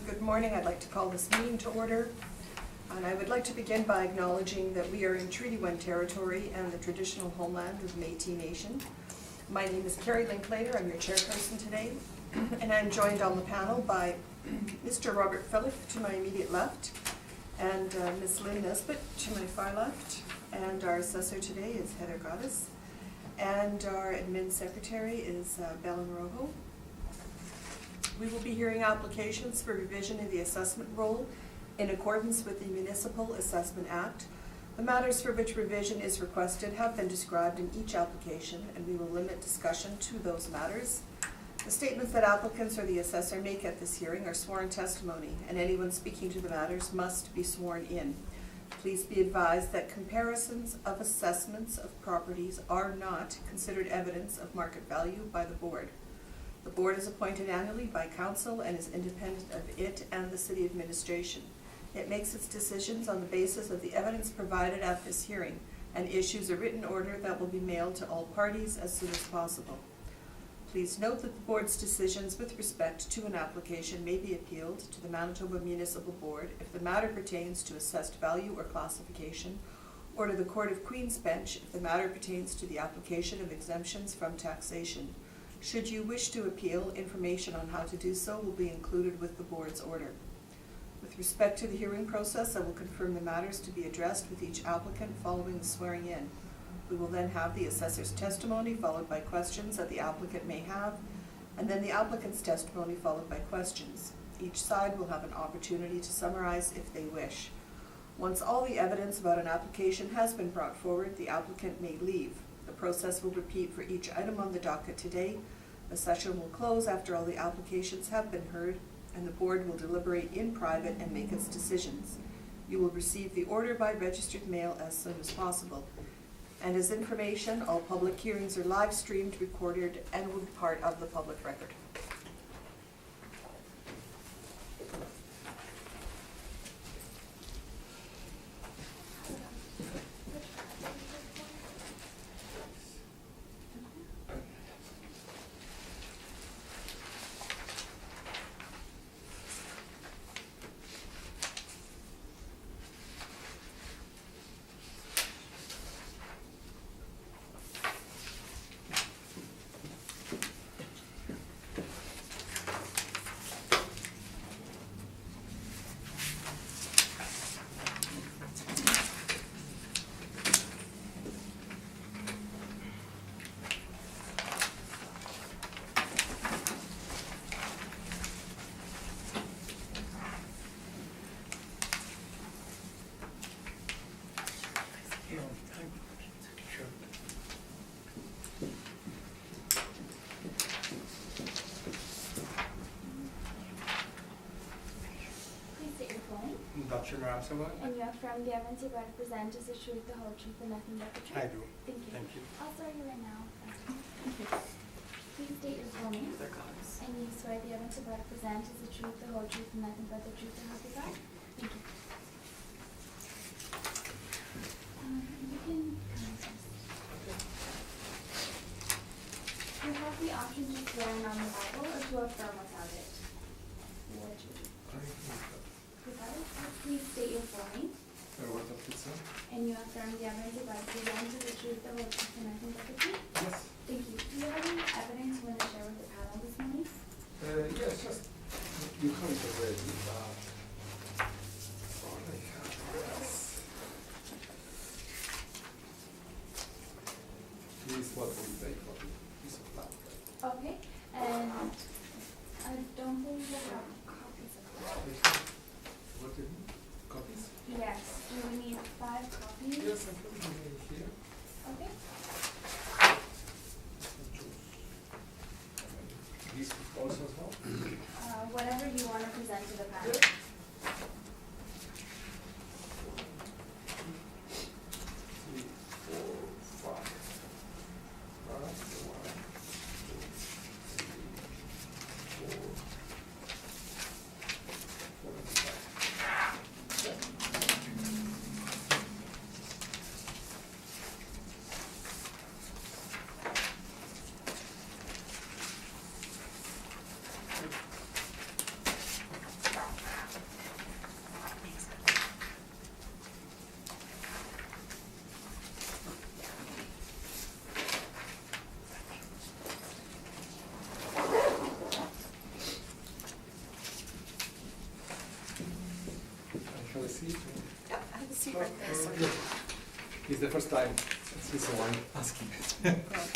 Good morning. I'd like to call this meeting to order. And I would like to begin by acknowledging that we are in Treaty 1 territory and the traditional homeland of the Métis Nation. My name is Carrie Linklater. I'm your chairperson today. And I'm joined on the panel by Mr. Robert Phillip to my immediate left and Ms. Lynn Nesbitt to my far left. And our assessor today is Heather Goddess. And our admin secretary is Belen Rojo. We will be hearing applications for revision of the assessment roll in accordance with the Municipal Assessment Act. The matters for which revision is requested have been described in each application, and we will limit discussion to those matters. The statements that applicants or the assessor make at this hearing are sworn testimony, and anyone speaking to the matters must be sworn in. Please be advised that comparisons of assessments of properties are not considered evidence of market value by the board. The board is appointed annually by council and is independent of it and the city administration. It makes its decisions on the basis of the evidence provided at this hearing and issues a written order that will be mailed to all parties as soon as possible. Please note that the board's decisions with respect to an application may be appealed to the Manitoba Municipal Board if the matter pertains to assessed value or classification, or to the Court of Queen's Bench if the matter pertains to the application of exemptions from taxation. Should you wish to appeal, information on how to do so will be included with the board's order. With respect to the hearing process, I will confirm the matters to be addressed with each applicant following the swearing in. We will then have the assessor's testimony followed by questions that the applicant may have, and then the applicant's testimony followed by questions. Each side will have an opportunity to summarize if they wish. Once all the evidence about an application has been brought forward, the applicant may leave. The process will repeat for each item on the docket today. The session will close after all the applications have been heard, and the board will deliberate in private and make its decisions. You will receive the order by registered mail as soon as possible. And as information, all public hearings are live streamed, recorded, and will be part of the public record. And you affirm the evidence you're about to present is the truth, the whole truth, and nothing but the truth? I do. Thank you. Thank you. I'll start you right now. Please state your full name. And you swear the evidence you're about to present is the truth, the whole truth, and nothing but the truth, and help you God? Thank you. You can you have the option to swear on the Bible or to affirm without it. What would you do? Without it? Please state your full name. And you affirm the evidence you're about to present is the truth, the whole truth, and nothing but the truth? Yes. Thank you. Do you have any evidence you want to share with the panel this morning? Yes, just you have it already. All I have is this is what we pay for the piece of land. Okay. And I don't believe I have copies of that. What do you need? Copies? Yes. Do we need 5 copies? Yes, I'm putting it here. Okay. This also as well? Whatever you want to present to the panel. Yeah. 3, 4, 5. seat? Yep, I have a seat right there, sir. Good. It's the first time since he's the one asking. No problem.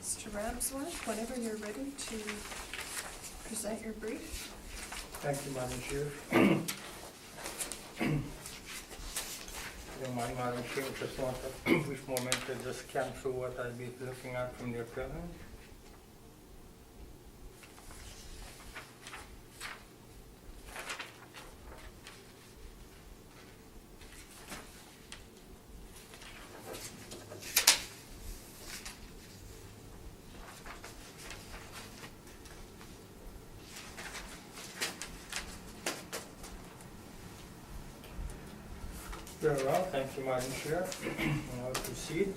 Mr. Ramsworth, whenever you're ready to present your brief. Thank you, Madam Chair. Don't mind, Madam Chair, just want a brief moment to just scan through what I'll be looking at from the appellant. Very well, thank you, Madam Chair. I'll proceed.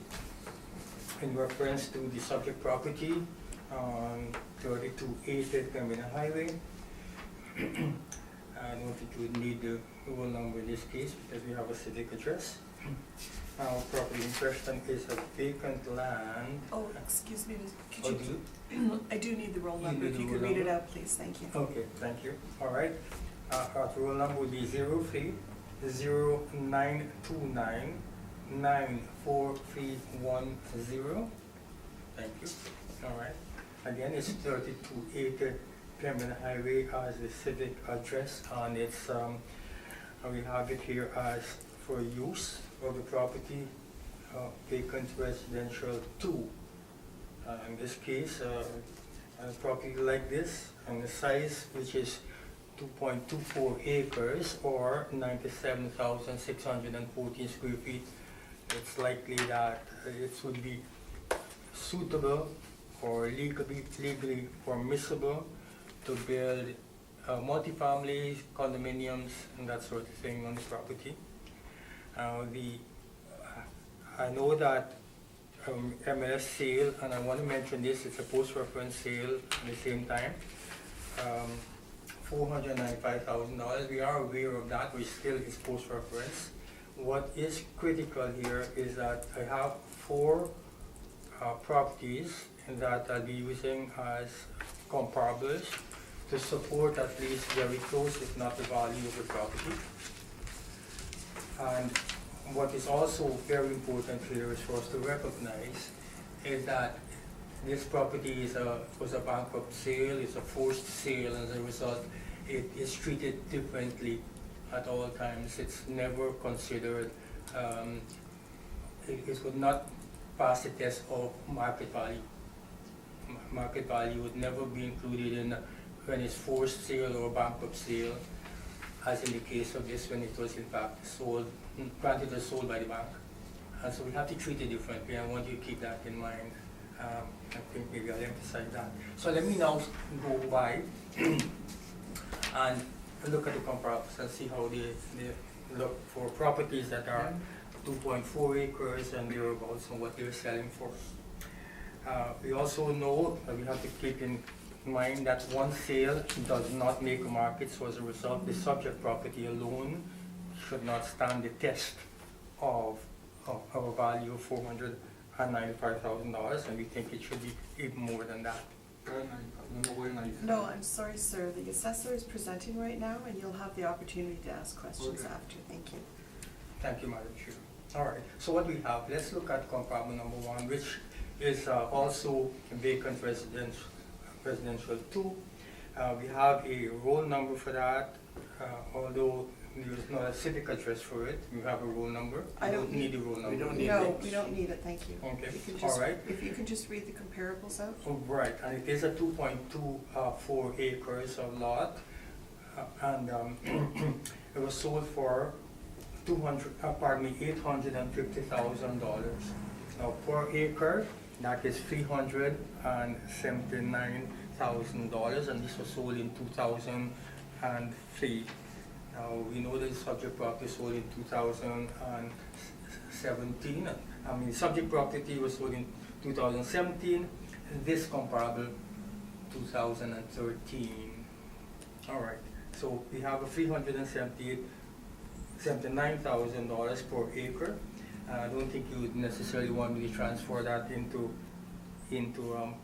In reference to the subject property on 3280 Terminal Highway, I don't think we would need the rule number in this case because we have a civic address. Our property in question is a vacant land. Oh, excuse me, Oh, could do you, you? I do need the roll You number, need if the you could roll read it number? out, please, thank you. Okay, thank you. All right. Our rule number would be 030929 94310. Thank you. All right. Again, it's 3280 Terminal Highway as the civic address, and it's we have it here as for use of the property, vacant residential 2. In this case, a property like this, and the size, which is 2.24 acres or 97,614 square feet, it's likely that it would be suitable or legally permissible to build multifamily condominiums and that sort of thing on the property. I know that MLS sale, and I want to mention this, it's a post-reference sale at the same time. $495,000. We are aware of that, which still is post-reference. What is critical here is that I have 4 properties that I'll be using as comparables to support at least very close, if not the value of the property. And what is also very important here is for us to recognize is that this property was a bankrupt sale, it's a forced sale, and as a result, it is treated differently at all times. It's never considered, it would not pass the test of market value. Market value would never be included in when it's forced sale or bankrupt sale, as in the case of this when it was in fact sold, granted or sold by the bank. And so we have to treat it differently. I want you to keep that in mind. I think maybe I'll emphasize that. So let me now go by and look at the comparables and see how they look for properties that are 2.4 acres and thereabouts and what they're selling for. We also know that we have to keep in mind that one sale does not make a market, so as a result, the subject property alone should not stand the test of our value of $495,000, and we think it should be even more than that. No, I'm sorry, sir, the assessor is presenting right now, and you'll have the opportunity to ask questions Okay. after, thank you. Thank you, Madam Chair. All right, so what we have, let's look at comparable number 1, which is also vacant residential 2. We have a roll number for that, although there's not a civic address for it. We have a roll number. I don't need a roll number. We don't need No, it. we don't need it, thank you. Okay, You can all just- right. If you can just read the comparables out. Oh, right, and it is a 2.24 acres of lot, and it was sold for $850,000. Now per acre, that is $379,000, and this was sold in 2003. Now we know that the subject property sold in 2017. The subject property was sold in 2017. This comparable 2013. All right, so we have a $379,000 per acre. I don't think you would necessarily want me to transfer that into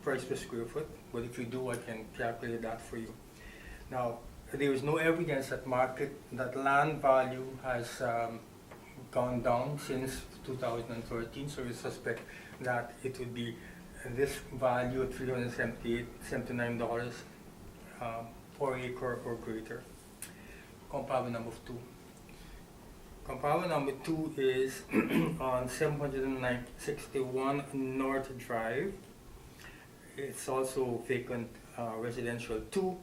price per square foot, but if you do, I can calculate that for you. Now, there is no evidence that land value has gone down since 2013, so we suspect that it would be this value of $379 per acre or greater. Comparable number 2. Comparable number 2 is on 761 North Drive. It's also vacant residential 2.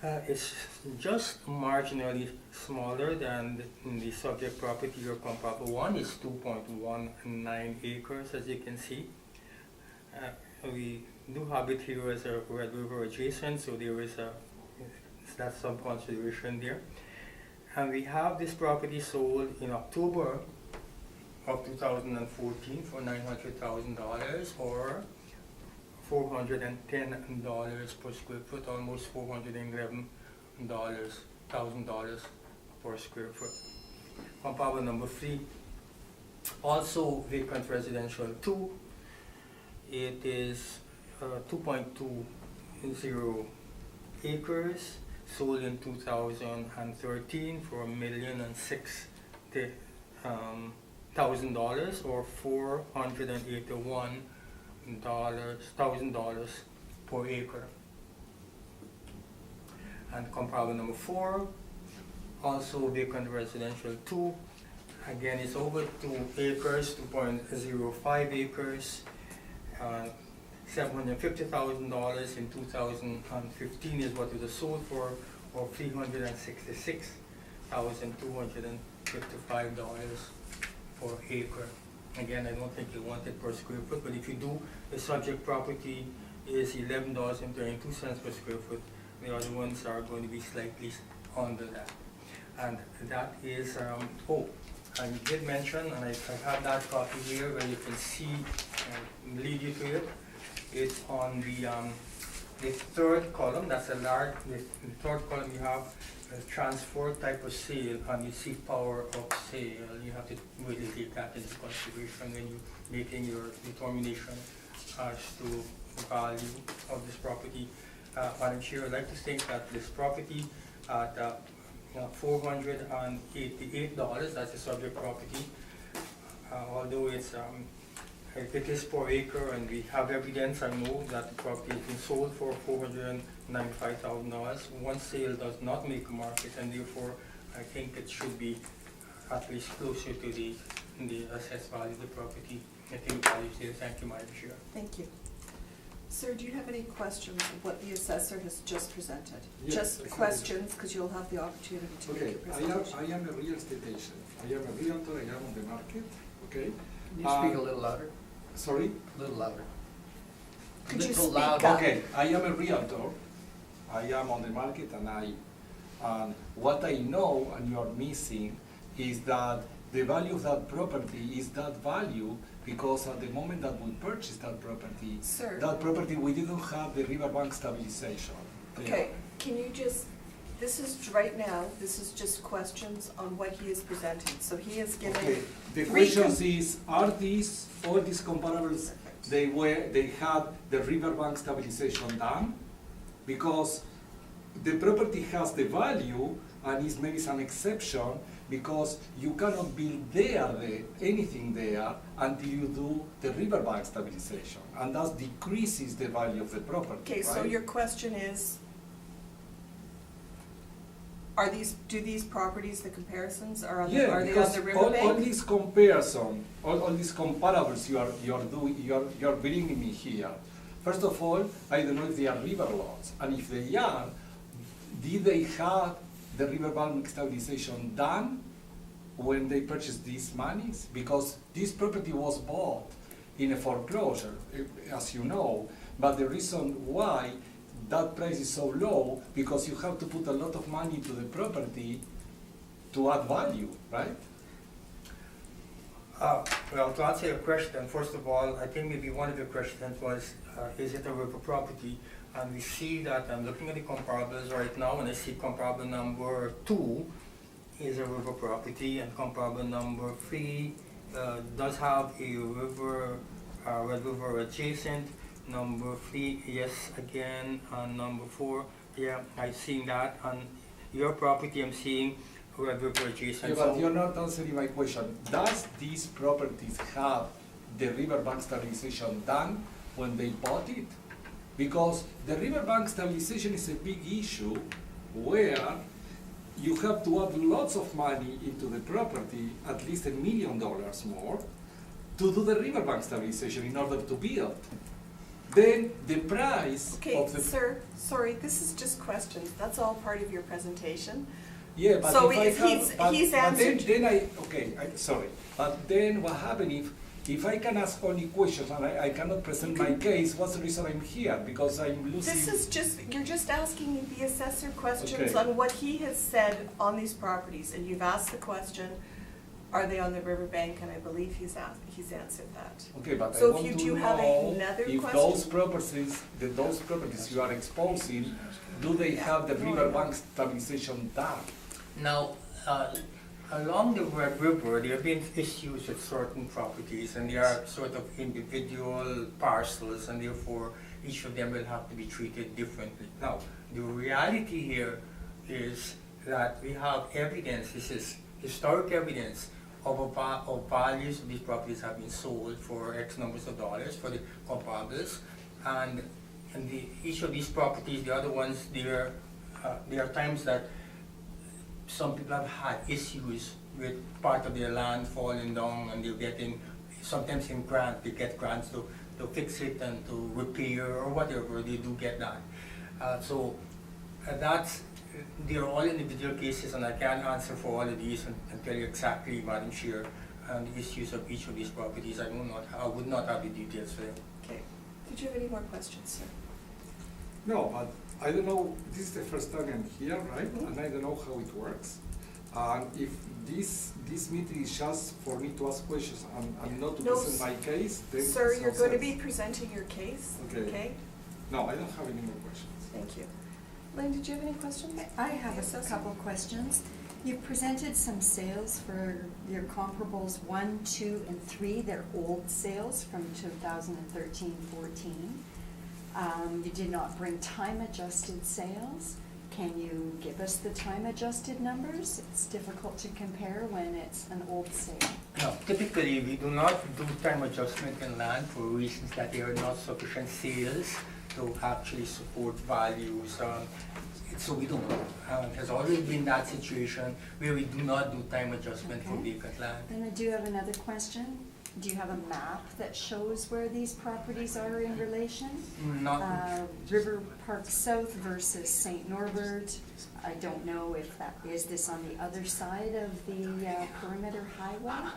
It's just marginally smaller than the subject property or comparable 1. It's 2.19 acres, as you can see. We do have it here as a Red River adjacent, so there is that's some consideration there. And we have this property sold in October of 2014 for $900,000 or $410 per square foot, almost $411,000 per square foot. Comparable number 3, also vacant residential 2. It is 2.20 acres, sold in 2013 for $1,006,000 or $481,000 per acre. And comparable number 4, also vacant residential 2. Again, it's over 2 acres, 2.05 acres. $750,000 in 2015 is what it was sold for, or $366,255 per acre. Again, I don't think you want it per square foot, but if you do, the subject property is $11.32 per square foot. The other ones are going to be slightly under that. And that is, and you did mention, and I have that copy here where you can see, lead you to it. It's on the third column. That's a large. The third column you have a transfer type of sale, and you see power of sale. You have to really take that into consideration when you're making your determination as to the value of this property. Madam Chair, I'd like to think that this property at $488, that's the subject property, although it's it is per acre, and we have evidence, I know, that the property has been sold for $495,000. One sale does not make a market, and therefore I think it should be at least closer to the assessed value of the property. I think the value is there. Thank you, Madam Chair. Thank you. Sir, do you have any questions of what the assessor has just presented? Yes, just questions, because you'll have the opportunity to make your presentation. I am a real estate agent. I am a realtor. I am on the market. Okay. Can you speak a little louder? Sorry? A little louder. Could you Little speak louder. up? Okay. I am a realtor. I am on the market, and what I know, and you are missing, is that the value of that property is that value because at the moment that we purchased that property, Sir. that property we didn't have the riverbank stabilization. Okay, can you just, this is just questions on what he is presenting. So he is giving Okay, the three question is, are these, all these comparables, they had the riverbank stabilization done? Because the property has the value, and is maybe some exception, because you cannot build anything there until you do the riverbank stabilization, and that decreases the value of the property. Okay, so right? your question is, do these properties, the comparisons, are they on the riverbank? all these comparison, all these comparables you're bringing me here. First of all, I don't know if they are river lots, and if they are, did they have the riverbank stabilization done when they purchased these monies? Because this property was bought in a foreclosure, as you know, but the reason why that price is so low, because you have to put a lot of money to the property to add value, right? Well, to answer your question, first of all, I think maybe one of your questions was, is it a river property? and we see that I'm looking at the comparables right now, and I see comparable number 2 is a river property, and comparable number 3 does have a river, Red River adjacent. Number 3, yes, again, and number 4, yeah, I've seen that, and your property I'm seeing Red River adjacent. Yeah, but you're not answering my question. Does these properties have the riverbank stabilization done when they bought it? Because the riverbank stabilization is a big issue where you have to add lots of money into the property, at least $1 million more, to do the riverbank stabilization in order to build. Then the price Okay, of the... sir, sorry, this is just questions. That's all part of your presentation. Yeah, but So if if I he's- have, but, he's but answered- sorry. But then what happens if I can ask only questions and I cannot present my case, what's the reason I'm here? Because I'm losing... This is just, you're just asking the assessor questions Okay. on what he has said on these properties, and you've asked the question, are they on the riverbank, and I believe he's answered that. Okay, but So I if want you to do have know another if question- those properties you are exposing, do they have the riverbank stabilization done? Now, along the Red River, there have been issues with certain properties, and they are sort of individual parcels, and therefore each of them will have to be treated differently. Now, the reality here is that we have evidence, this is historic evidence, of values of these properties have been sold for X numbers of dollars for the comparables, and each of these properties, the other ones, there are times that some people have had issues with part of their land falling down, and they're getting, sometimes in grant, they get grants to fix it and to repair or whatever, they do get that. They're all individual cases, and I can't answer for all of these and tell you exactly, Madam Chair, the issues of each of these properties. I would not have the details for them. Okay, did you have any more questions, sir? No, but I don't know, this is the first time I'm here, right? Mhm. And I don't know how it works. And if this meeting is just for me to ask questions and not to No, present my case, then Sir, it's you're no going to sense. be presenting your case, Okay. okay? No, I don't have any more questions. Thank you. Lynn, did you have any questions? I have Yes, a Cecily? couple questions. You've presented some sales for your comparables 1, 2, and 3. They're old sales from 2013-14. You did not bring time-adjusted sales. Can you give us the time-adjusted numbers? It's difficult to compare when it's an old sale. Now, typically, we do not do time adjustment in land for reasons that there are not sufficient sales to actually support values. So we don't. There's always been that situation where we do not do time adjustment for Okay. vacant land. Then I do have another question. Do you have a map that shows where these properties are in relation? Not, River Park South versus St. Norbert. I don't know if is this on the other side of the perimeter highway?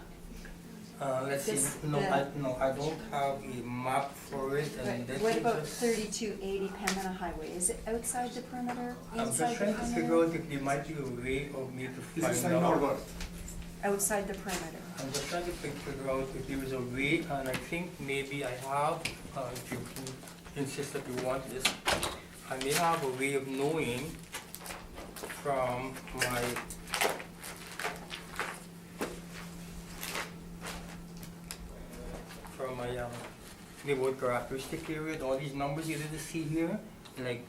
let's see, This- no, I don't have a map for it, and But that what is about just- 3280 Pembina Highway? Is it outside the perimeter, I'm inside just the trying to perimeter? figure out if there might be a way of me to This is find St. out. Norbert. Outside the perimeter. I'm just trying to figure out if there is a way, and I think maybe I have, if you insist that you want this, I may have a way of knowing from my neighborhood characteristic area, all these numbers you didn't see here, like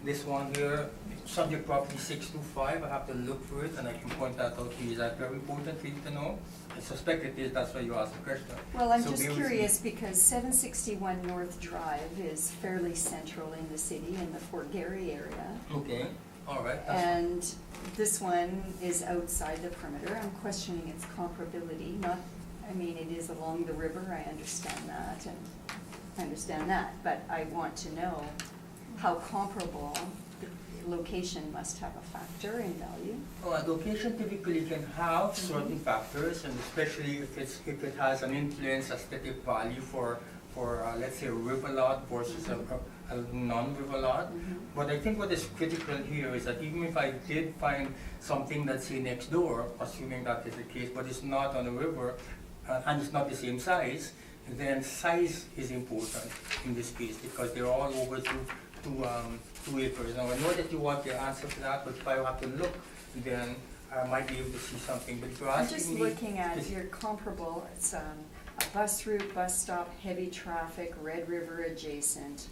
this one here, subject property 625, I have to look for it and I can point that out to you. Is that very important for you to know? I suspect it is, that's why you asked the question. Well, I'm So just bear with me. curious because 761 North Drive is fairly central in the city, in the Fort Garry area. Okay, all right. that's fine. And this one is outside the perimeter. I'm questioning its comparability, it is along the river, I understand that, but I want to know how comparable the location must have a factor in value. Well, location typically can have certain factors, and especially if it has an influence, aesthetic value for let's say a river lot versus a non-river lot. But I think what is critical here is that even if I did find something that's say next door, assuming that is the case, but it's not on a river, and it's not the same size, then size is important in this case because they're all over 2 acres. Now, I know that you want the answer to that, but if I have to look, then I might be able to see something. But if you're I'm asking just me, looking at this- your comparable, it's a bus route, bus stop, heavy traffic, Red River adjacent,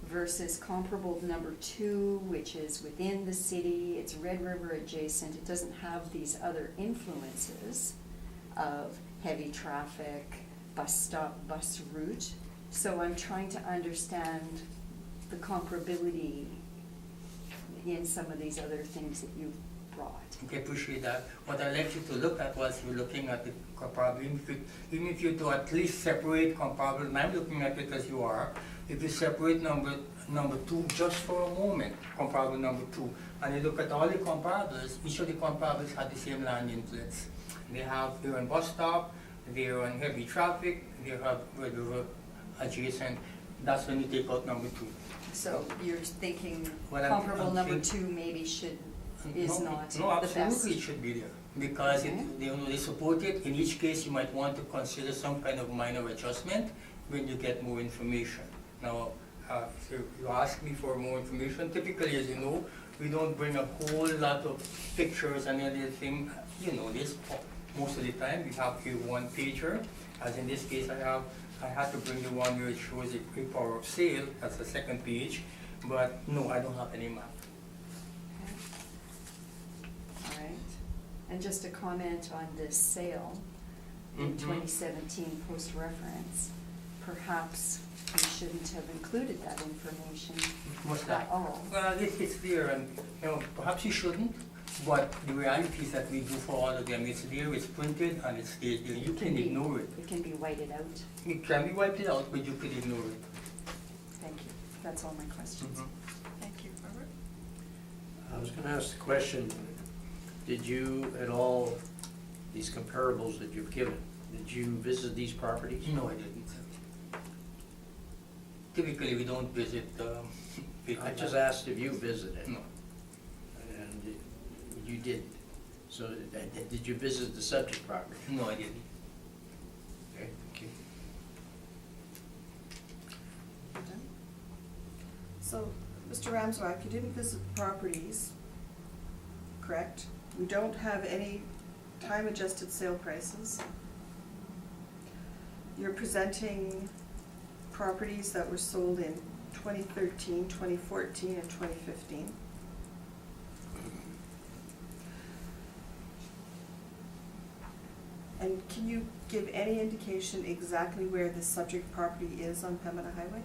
versus comparable number 2, which is within the city, it's Red River adjacent, it doesn't have these other influences of heavy traffic, bus stop, bus route. So I'm trying to understand the comparability in some of these other things that you brought. Okay, appreciate that. What I'd like you to look at was you're looking at the comparable, even if you do at least separate comparable, and I'm looking at it as you are, if you separate number 2 just for a moment, comparable number 2, and you look at all the comparables, each of the comparables have the same land influence. They're on bus stop, they're on heavy traffic, they have Red River adjacent. That's when you take out number 2. So you're thinking Well, comparable I'm number thinking- 2 maybe is not No, the best? absolutely it should be there, because Okay. they support it. In each case, you might want to consider some kind of minor adjustment when you get more information. Now, if you ask me for more information, typically, as you know, we don't bring a whole lot of pictures and everything. You know this, most of the time, we have a one-pager. As in this case, I had to bring the one where it shows a power of sale, that's the second page, but no, I don't have any map. All right. And just a comment on this sale in Mhm. 2017 post-reference, perhaps we shouldn't have included that information What's at that? all. Well, it's there, and perhaps you shouldn't, but the reality is that we do for all of them. It's there, it's printed, and it stays there. You can ignore it. It can be whited out. It can be wiped out, but you could ignore it. Thank you. That's all my questions. Mhm. Thank you, Robert. I was gonna ask the question, did you at all, these comparables that you've given, did you visit these properties? No, I didn't. Typically, we don't visit. I just asked if you visited, No. and you didn't. So did you visit the subject property? No, I didn't. Okay, thank you. So, Mr. Ramswack, you didn't visit the properties, correct? We don't have any time-adjusted sale prices. You're presenting properties that were sold in 2013, 2014, and 2015. And can you give any indication exactly where the subject property is on Pembina Highway?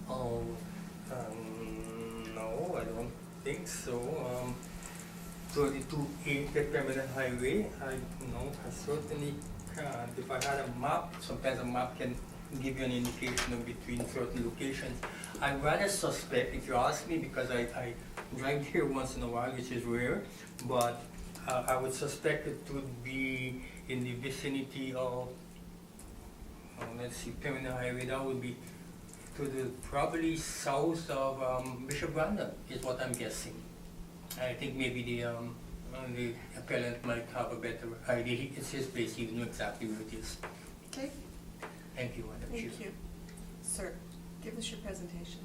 Oh, no, I don't think so. 32A Pembina Highway, I certainly can't. If I had a map, sometimes a map can give you an indication of between certain locations. I rather suspect, if you ask me, because I drive here once in a while, which is rare, but I would suspect it would be in the vicinity of, let's see, Pembina Highway, that would be to the probably south of Bishop Brandon, is what I'm guessing. I think maybe the appellant might have a better idea. It's his place, he knows exactly where it is. Okay, Thank you, Madam Chair. thank you. Sir, give us your presentation.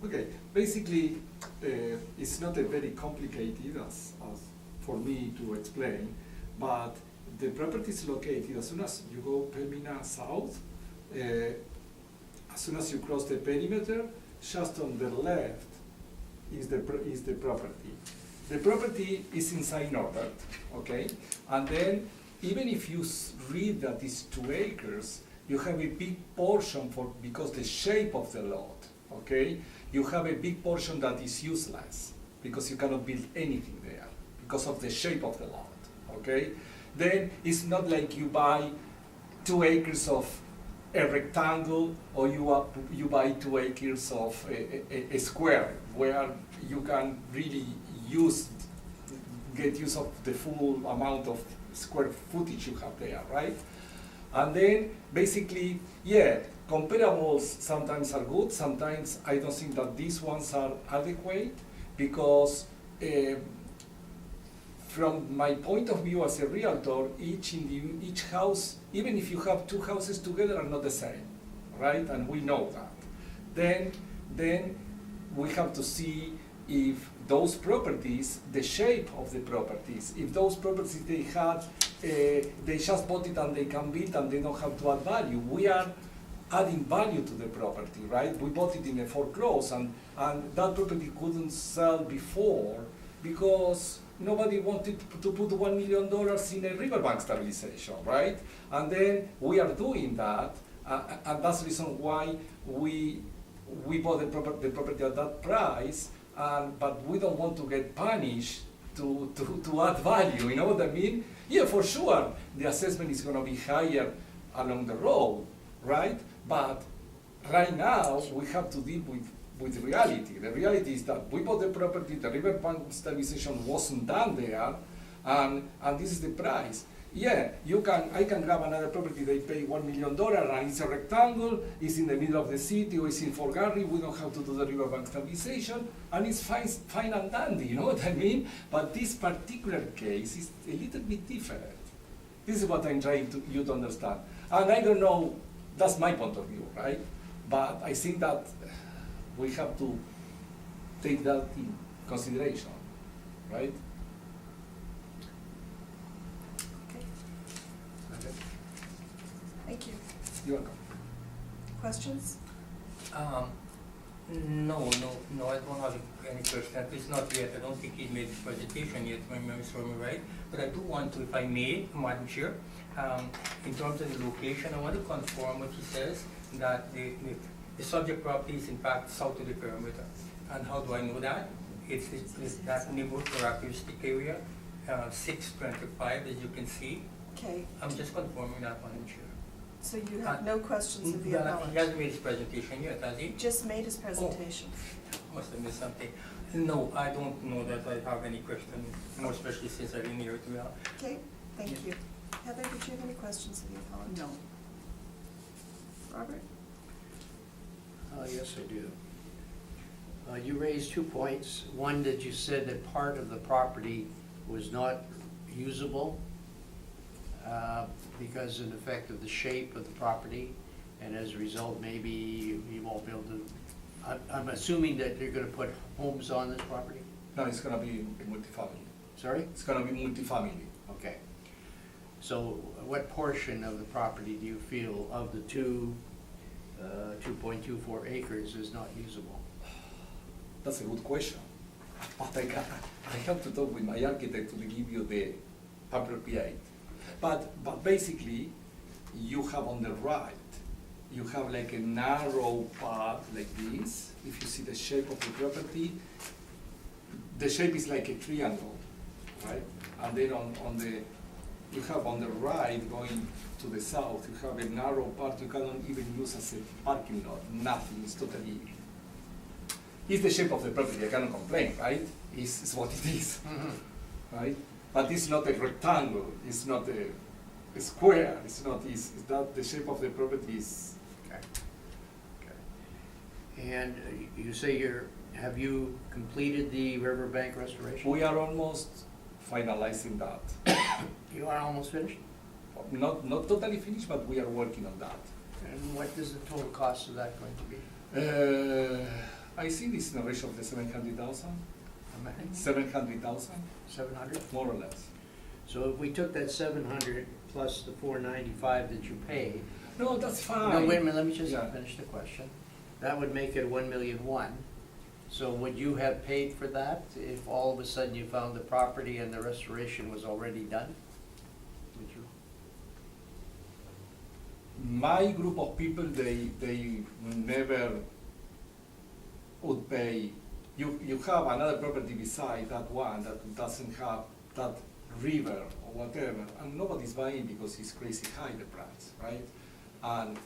Okay, basically, it's not a very complicated as for me to explain, but the property is located as soon as you go Pembina South, as soon as you cross the perimeter, just on the left is the property. The property is inside Norbert, okay? And then, even if you read that it's 2 acres, you have a big portion because the shape of the lot, okay? You have a big portion that is useless because you cannot build anything there because of the shape of the lot, okay? Then it's not like you buy 2 acres of a rectangle or you buy 2 acres of a square where you can really get use of the full amount of square footage you have there, right? And then basically, yeah, comparables sometimes are good, sometimes I don't think that these ones are adequate because from my point of view as a realtor, each house, even if you have 2 houses together, are not the same, right? And we know that. Then we have to see if those properties, the shape of the properties, if those properties they had, they just bought it and they can build and they don't have to add value. We are adding value to the property, right? We bought it in a foreclose and that property couldn't sell before because nobody wanted to put $1 million in a riverbank stabilization, right? And then we are doing that, and that's the reason why we bought the property at that price, but we don't want to get punished to add value, you know what I mean? Yeah, for sure, the assessment is gonna be higher along the road, right? But right now, we have to deal with reality. The reality is that we bought the property, the riverbank stabilization wasn't done there, and this is the price. Yeah, I can grab another property, they pay $1 million, and it's a rectangle, it's in the middle of the city, or it's in Fort Garry, we don't have to do the riverbank stabilization, and it's fine and dandy, you know what I mean? But this particular case is a little bit different. This is what I'm trying you to understand. And I don't know, that's my point of view, right? But I think that we have to take that in consideration, right? Okay. Thank you. You're welcome. Questions? No, I don't have any question, at least not yet. I don't think he made the presentation yet, if my memory serves me right. But I do want to, if I may, Madam Chair, in terms of the location, I want to confirm what he says, that the subject property is in fact south of the perimeter. And how do I know that? It's that neighborhood characteristic area, 625, as you can see. Okay. I'm just confirming that, Madam Chair. So you have no questions of the He appellant? hasn't made his presentation yet, has he? Just made his presentation. Must have missed something. No, I don't know that I have any question, more especially since I didn't hear it well. Okay, thank Yeah. you. Heather, did you have any questions of the appellant? No. Robert? Yes, I do. You raised 2 points. One, that you said that part of the property was not usable because in effect of the shape of the property, and as a result, maybe you won't be able to, I'm assuming that you're gonna put homes on this property? No, it's gonna be multifamily. Sorry? It's gonna be multifamily. Okay. So what portion of the property do you feel of the 2.24 acres is not usable? That's a good question. But I have to talk with my architect to give you the appropriate. But basically, you have on the right, you have like a narrow path like this. If you see the shape of the property, the shape is like a triangle, right? And then you have on the right going to the south, you have a narrow part you cannot even use as a parking lot, nothing, it's totally, it's the shape of the property, I cannot complain, right? It's what it is, right? But it's not a rectangle, it's not a square, it's that the shape of the property is. Okay. Okay. And you say have you completed the riverbank restoration? We are almost finalizing that. You are almost finished? Not totally finished, but we are working on that. And what is the total cost of that going to be? I think it's in the ratio of the 700,000. How many? 700,000, 700? more or less. So if we took that 700 plus the 495 that you paid. No, that's fine. No, wait a minute, let me just Yeah. finish the question. That would make it 1,000,001. So would you have paid for that if all of a sudden you found the property and the restoration was already done? Would you? My group of people, they never would pay. You have another property beside that one that doesn't have that river or whatever, and nobody's buying because it's crazy high, the price, right? And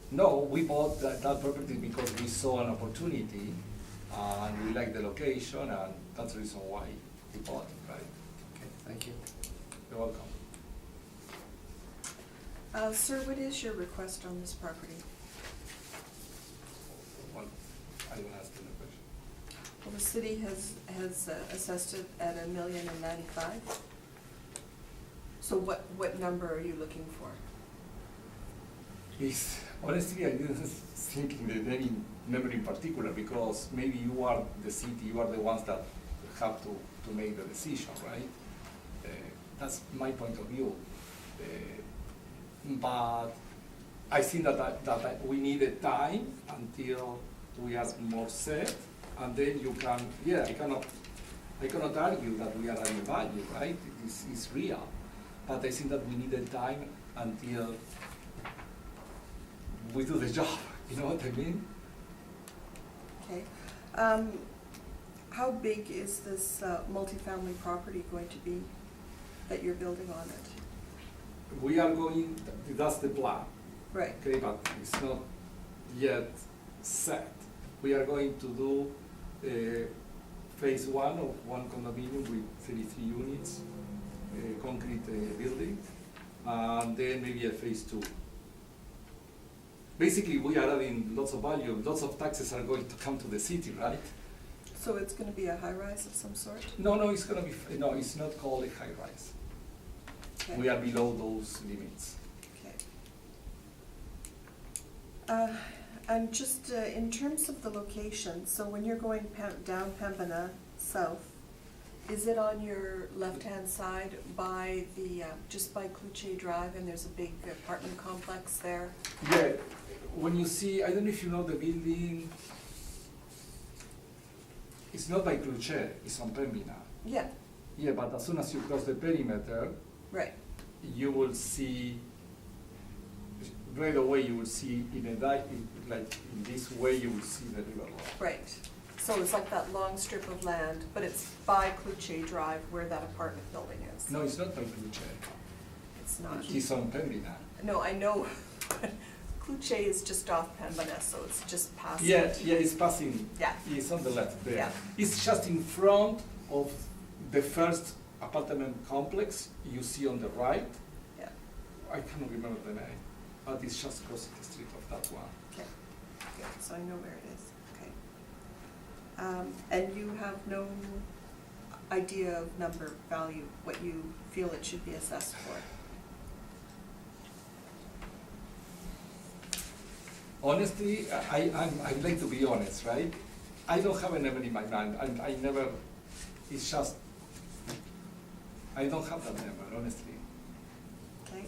no, we bought that property because we saw an opportunity and we like the location, and that's the reason why we bought it, right? Okay, thank you. You're welcome. Sir, what is your request on this property? Well, I will ask you the question. Well, the city has assessed it at $1,095,000. So what number are you looking for? It's Honestly, I didn't think in any number in particular, because maybe you are the city, you are the ones that have to make the decision, right? That's my point of view. But I think that we need a time until we are more set, and then you can, I cannot argue that we are adding value, right? It's real. But I think that we need a time until we do the job, you know what I mean? Okay. How big is this multifamily property going to be that you're building on it? We are going, that's the plan, Right. okay, but it's not yet set. We are going to do phase one of one condominium with 33 units, concrete building, and then maybe a phase two. Basically, we are adding lots of value, lots of taxes are going to come to the city, right? So it's going to be a high-rise of some sort? No, it's gonna be, no, it's not called a high rise. Okay. We are below those limits. Okay. And just in terms of the location, so when you're going down Pembina south, is it on your left-hand side by the, just by Cloutier Drive, and there's a big apartment complex there? Yeah, when you see, I don't know if you know the building, it's not by Cloutier, it's on Pembina. Yeah, Yeah, but as soon as you cross the perimeter, right. you will see, right away you will see like in this way you will see the river lot. Right. So it's like that long strip of land, but it's by Cloutier Drive where that apartment building is? No, it's not by Cloutier, It's not? it's on Pembina. No, I know. Cloutier is just off Pembina, so it's just past Yeah, it. it's passing, Yeah. it's on the left there. Yeah. It's just in front of the first apartment complex you see on the right. Yeah. I cannot remember the name, but it's just across the street of that one. Okay. Good, so I know where it is. Okay. And you have no idea of number, value, what you feel it should be assessed for? Honestly, I'd like to be honest, right? I don't have a number in my mind. I never, it's just, I don't have that number, honestly. Okay.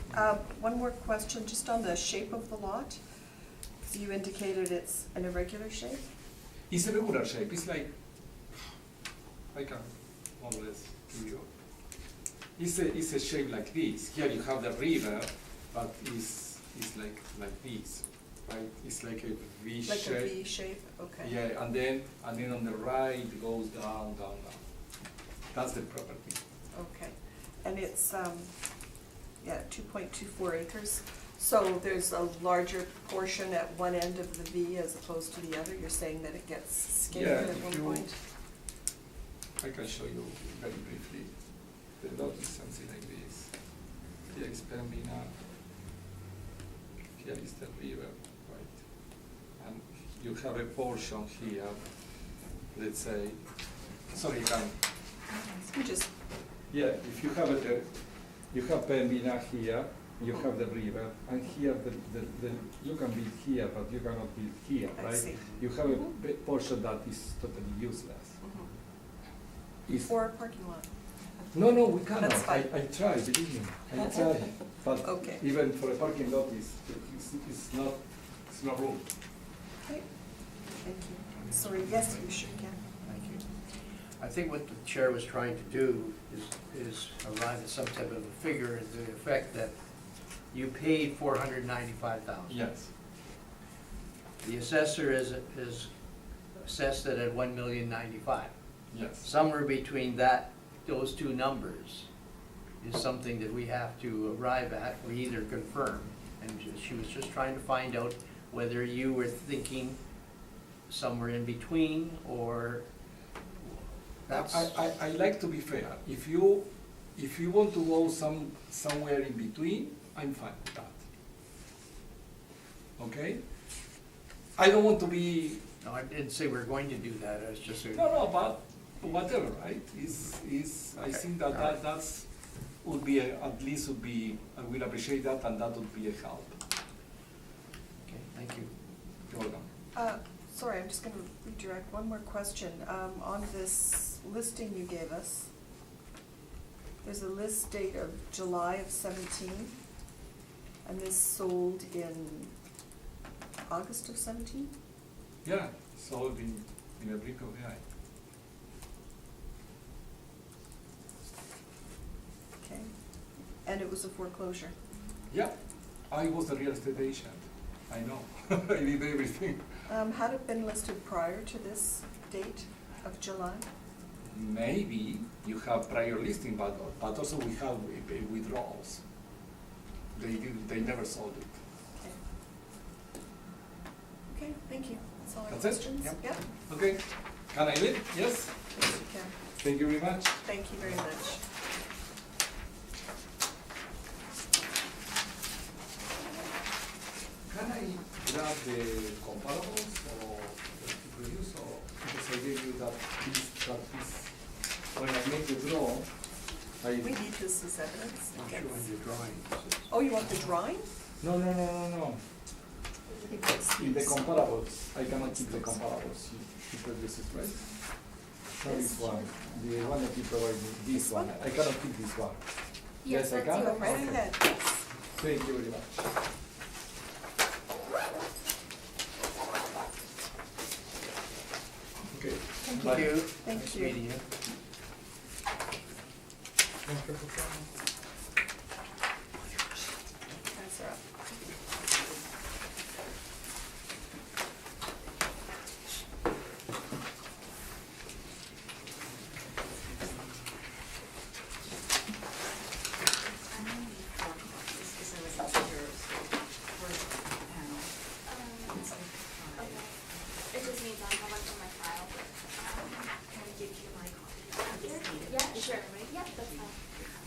One more question, just on the shape of the lot. So you indicated it's an irregular shape? It's a regular shape. It's like, I can more or less give you. It's a shape like this. Here you have the river, but it's like this, right? It's like a V shape. Like a V shape, okay. Yeah, and then on the right it goes down. That's the property. Okay, and it's, 2.24 acres. So there's a larger portion at one end of the V as opposed to the other? You're saying that it gets skinnier Yeah, at if one you- point? I can show you very briefly. The lot is something like this. Here is Pembina. Here is the river, right? And you have a portion here, let's say, sorry, you can, You just, yeah, if you have it, you have Pembina here, you have the river, and here you can build here, but you cannot build here, I right? see. You have a Mhm. portion that is totally useless. It's- or a parking lot? No, we cannot. That's fine. I try, believe me, I try. But Okay. even for a parking lot, it's not room. Okay, thank you. Sorry, yes, you sure can. Thank you. I think what the chair was trying to do is arrive at some type of a figure to the effect that you paid $495,000. Yes. The assessor is assessed it at $1,095,000. Yes. Somewhere between those two numbers is something that we have to arrive at, or either confirm. And she was just trying to find out whether you were thinking somewhere in between, or that's. I like to be fair. If you want to go somewhere in between, I'm fine with that. Okay? I don't want to be. No, I didn't say we're going to do that, I was just. No, but whatever, right? I Okay, think all right. that's would be at least would be. I will appreciate that, and that would be a help. Okay. Thank you. You're welcome. Sorry, I'm just gonna redirect one more question. On this listing you gave us, there's a list date of July of 17, and this sold in August of 17? Yeah, sold in a blink of the eye. Okay. And it was a foreclosure? Yeah, I was a real estate agent. I know. I did everything. Had it been listed prior to this date of July? Maybe you have prior listing, but also we have withdrawals. They never sold it. Okay. Okay, thank you. That's all our That's it? questions. Yep. Yeah. Okay, can I leave? Yes? Yes, you can. Thank you very much. Thank you very much. Can I grab the comparables or the produce, or because I gave you that piece, when I make the draw, We need this as evidence. I'm Okay. showing you drawings. Oh, you want the drawing? No. He puts In the these. comparables, I cannot keep the comparables. You produce it, right? Not this one, the one that you provide me, this one. I cannot keep this one. Yes, I that's can? Go yours. right ahead, yes. Thank you very much. Okay. Thank bye. You. Thank Nice you. meeting you. That's all right. Okay. It just means I'll have one for my file, but, Can I give you my copy? yeah, sure, yep, that's fine.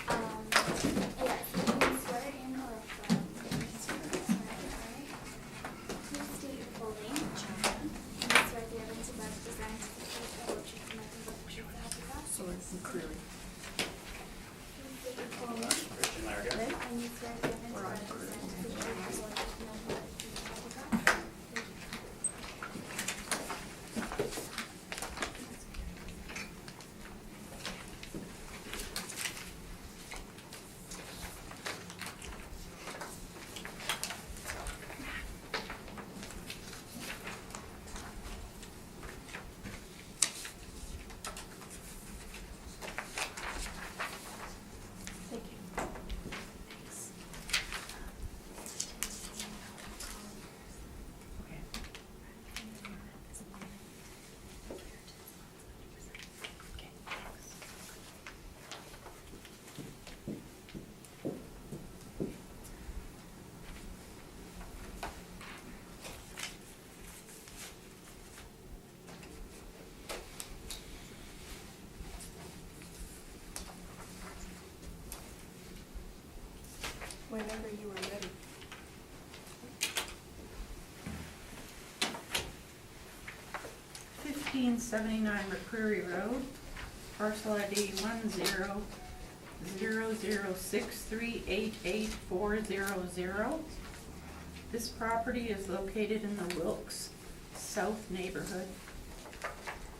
Yeah, so you can swear in or affirm. Alright. Please state your full name. And you swear the evidence about the design to the truth, the whole truth, and nothing but the truth, so help you God? So it's McCreary. Please state your full name. Okay? And you swear the evidence We're on about the design to the truth, the whole truth, and nothing but the truth, so help you God? Thank you. Whenever you are ready. Fifteen 79 McCreary Road, parcel ID 100063888400. This property is located in the Wilkes South neighborhood.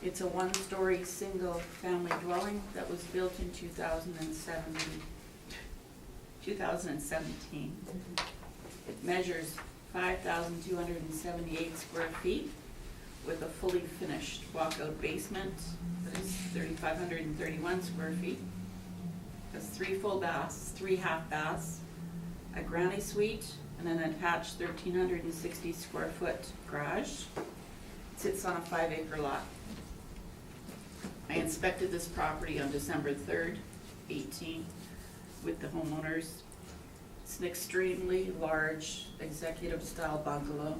It's a one-story, single-family dwelling that was built in 2017. It measures 5,278 square feet with a fully finished walkout basement that is 3,531 square feet. Has 3 full baths, 3 half baths, a granny suite, and an attached 1,360 square foot garage. It sits on a 5-acre lot. I inspected this property on December 3rd, 18, with the homeowners. It's an extremely large executive-style bungalow.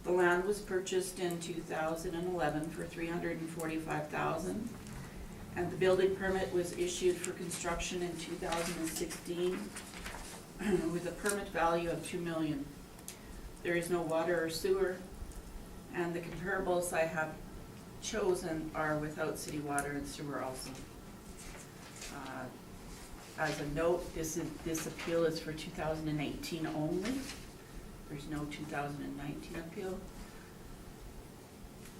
The land was purchased in 2011 for $345,000, and the building permit was issued for construction in 2016 with a permit value of $2 million. There is no water or sewer, and the comparables I have chosen are without city water and sewer also. As a note, this appeal is for 2018 only. There's no 2019 appeal.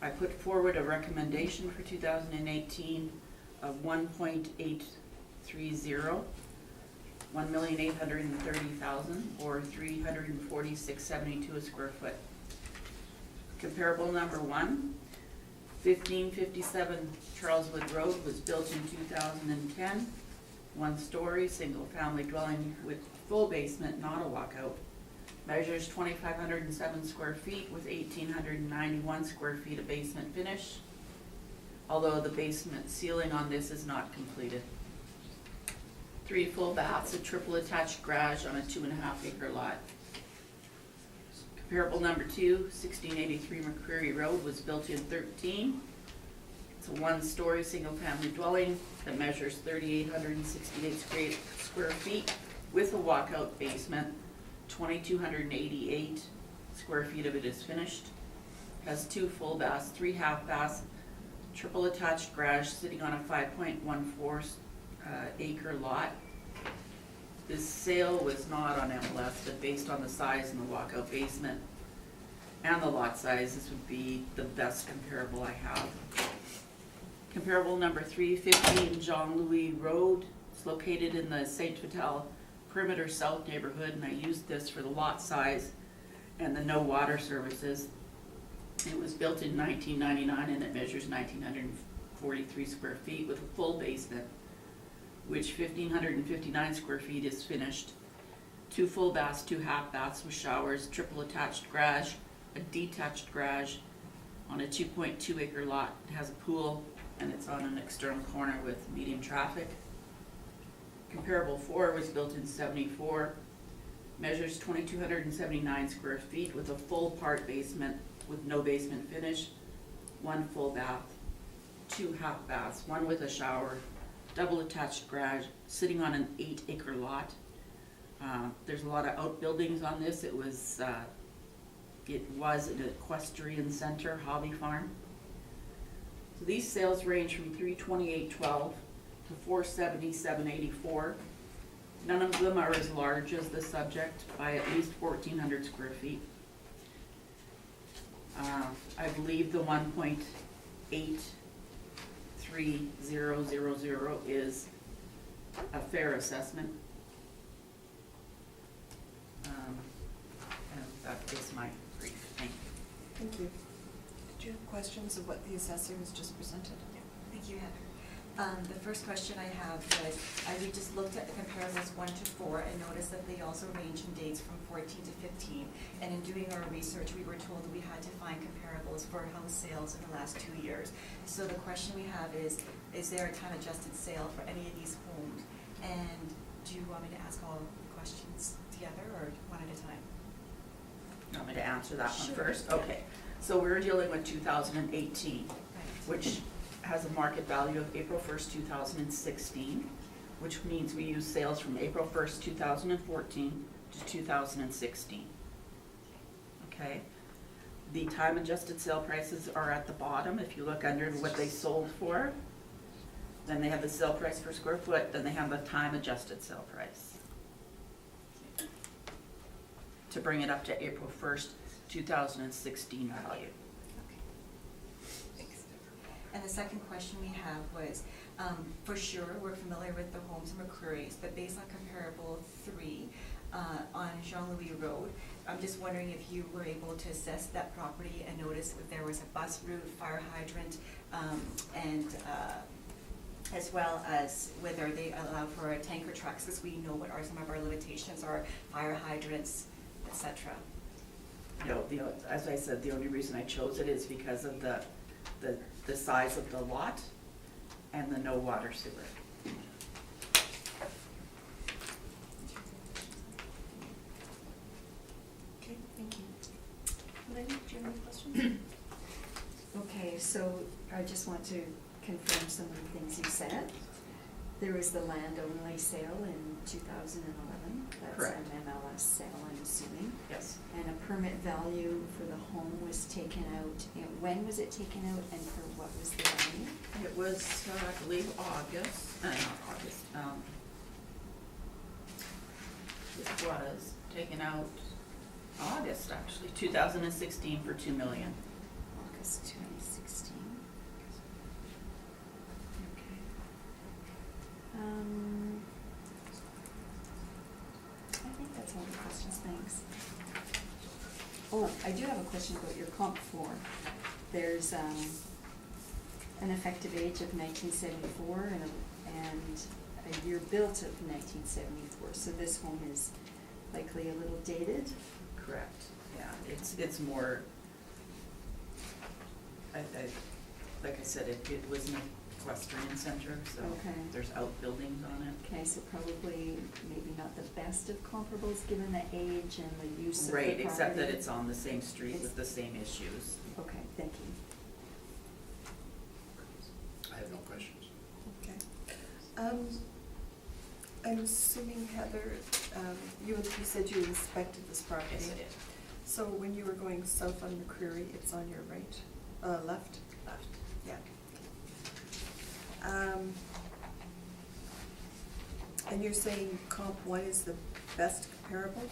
I put forward a recommendation for 2018 of 1.830, 1,830,000, or 346.72 a square foot. Comparable number 1, 1557 Charleswood Road was built in 2010, one-story, single-family dwelling with full basement, not a walkout. Measures 2,507 square feet with 1,891 square feet of basement finish, although the basement ceiling on this is not completed. 3 full baths, a triple attached garage on a 2.5 acre lot. Comparable number 2, 1683 McCreary Road was built in 13. It's a one-story single-family dwelling that measures 3,868 square feet with a walkout basement. 2,288 square feet of it is finished. Has 2 full baths, 3 half baths, triple attached garage sitting on a 5.14 acre lot. This sale was not on MLS, but based on the size and the walkout basement and the lot size, this would be the best comparable I have. Comparable number 3, 15 Jean-Louis Road. It's located in the St. Vital Perimeter South neighborhood, and I used this for the lot size and the no water services. It was built in 1999 and it measures 1,943 square feet with a full basement, which 1,559 square feet is finished. 2 full baths, 2 half baths with showers, triple attached garage, a detached garage on a 2.2 acre lot. It has a pool and it's on an external corner with medium traffic. Comparable 4 was built in 74, measures 2,279 square feet with a full part basement with no basement finish, 1 full bath, 2 half baths, 1 with a shower, double attached garage, sitting on an 8 acre lot. There's a lot of outbuildings on this. It was an equestrian center, hobby farm. So these sales range from $328.12 to $477.84. None of them are as large as the subject by at least 1,400 square feet. I believe the 1.83000 is a fair assessment. And that is my brief. Thank you. Thank you. Did you have questions of what the assessor has just presented? Thank you, Heather. The first question I have was, we just looked at the comparables 1 to 4 and noticed that they also range in dates from 14 to 15. And in doing our research, we were told that we had to find comparables for house sales in the last 2 years. So the question we have is there a time adjusted sale for any of these homes? And do you want me to ask all the questions together or one at a time? You want me to answer that one Sure. first? Okay. So we're dealing with 2018, Right. which has a market value of April 1st, 2016, which means we use sales from April 1st, 2014 to 2016. Okay? The time adjusted sale prices are at the bottom. If you look under what they sold for, then they have the sale price per square foot, then they have the time adjusted sale price. To bring it up to April 1st, 2016 value. And the second question we have was, for sure, we're familiar with the homes in McCreary's, but based on comparable 3 on Jean-Louis Road, I'm just wondering if you were able to assess that property and notice if there was a bus route, fire hydrant, and as well as whether they allow for tanker trucks, because we know what are some of our limitations are, fire hydrants, etc. No, as I said, the only reason I chose it is because of the size of the lot and the no water sewer. Okay, thank you. Lynn, do you have any questions? Okay, so I just want to confirm some of the things you said. There was the land only sale in 2011. That's Correct. an MLS sale, I'm assuming. Yes. And a permit value for the home was taken out. And when was it taken out and for what was the value? It was, I believe, August, not August, it was taken out August, actually, 2016 for 2 million. August 2016. Okay. I think that's all the questions, thanks. Oh, I do have a question about your comp floor. There's an effective age of 1974 and a year built of 1974, so this home is likely a little dated. Correct, yeah, it's more, like I said, it was an equestrian center, so Okay. there's outbuildings on it. Okay, so probably maybe not the best of comparables given the age and the use of the Right, property. except that it's on the same street It's- with the same issues. Okay, thank you. I have no questions. Okay. I'm assuming, Heather, you said you inspected this property? Yes, I did. So when you were going south on McCreary, it's on your right, left? Left. Yeah. And you're saying comp one is the best comparable?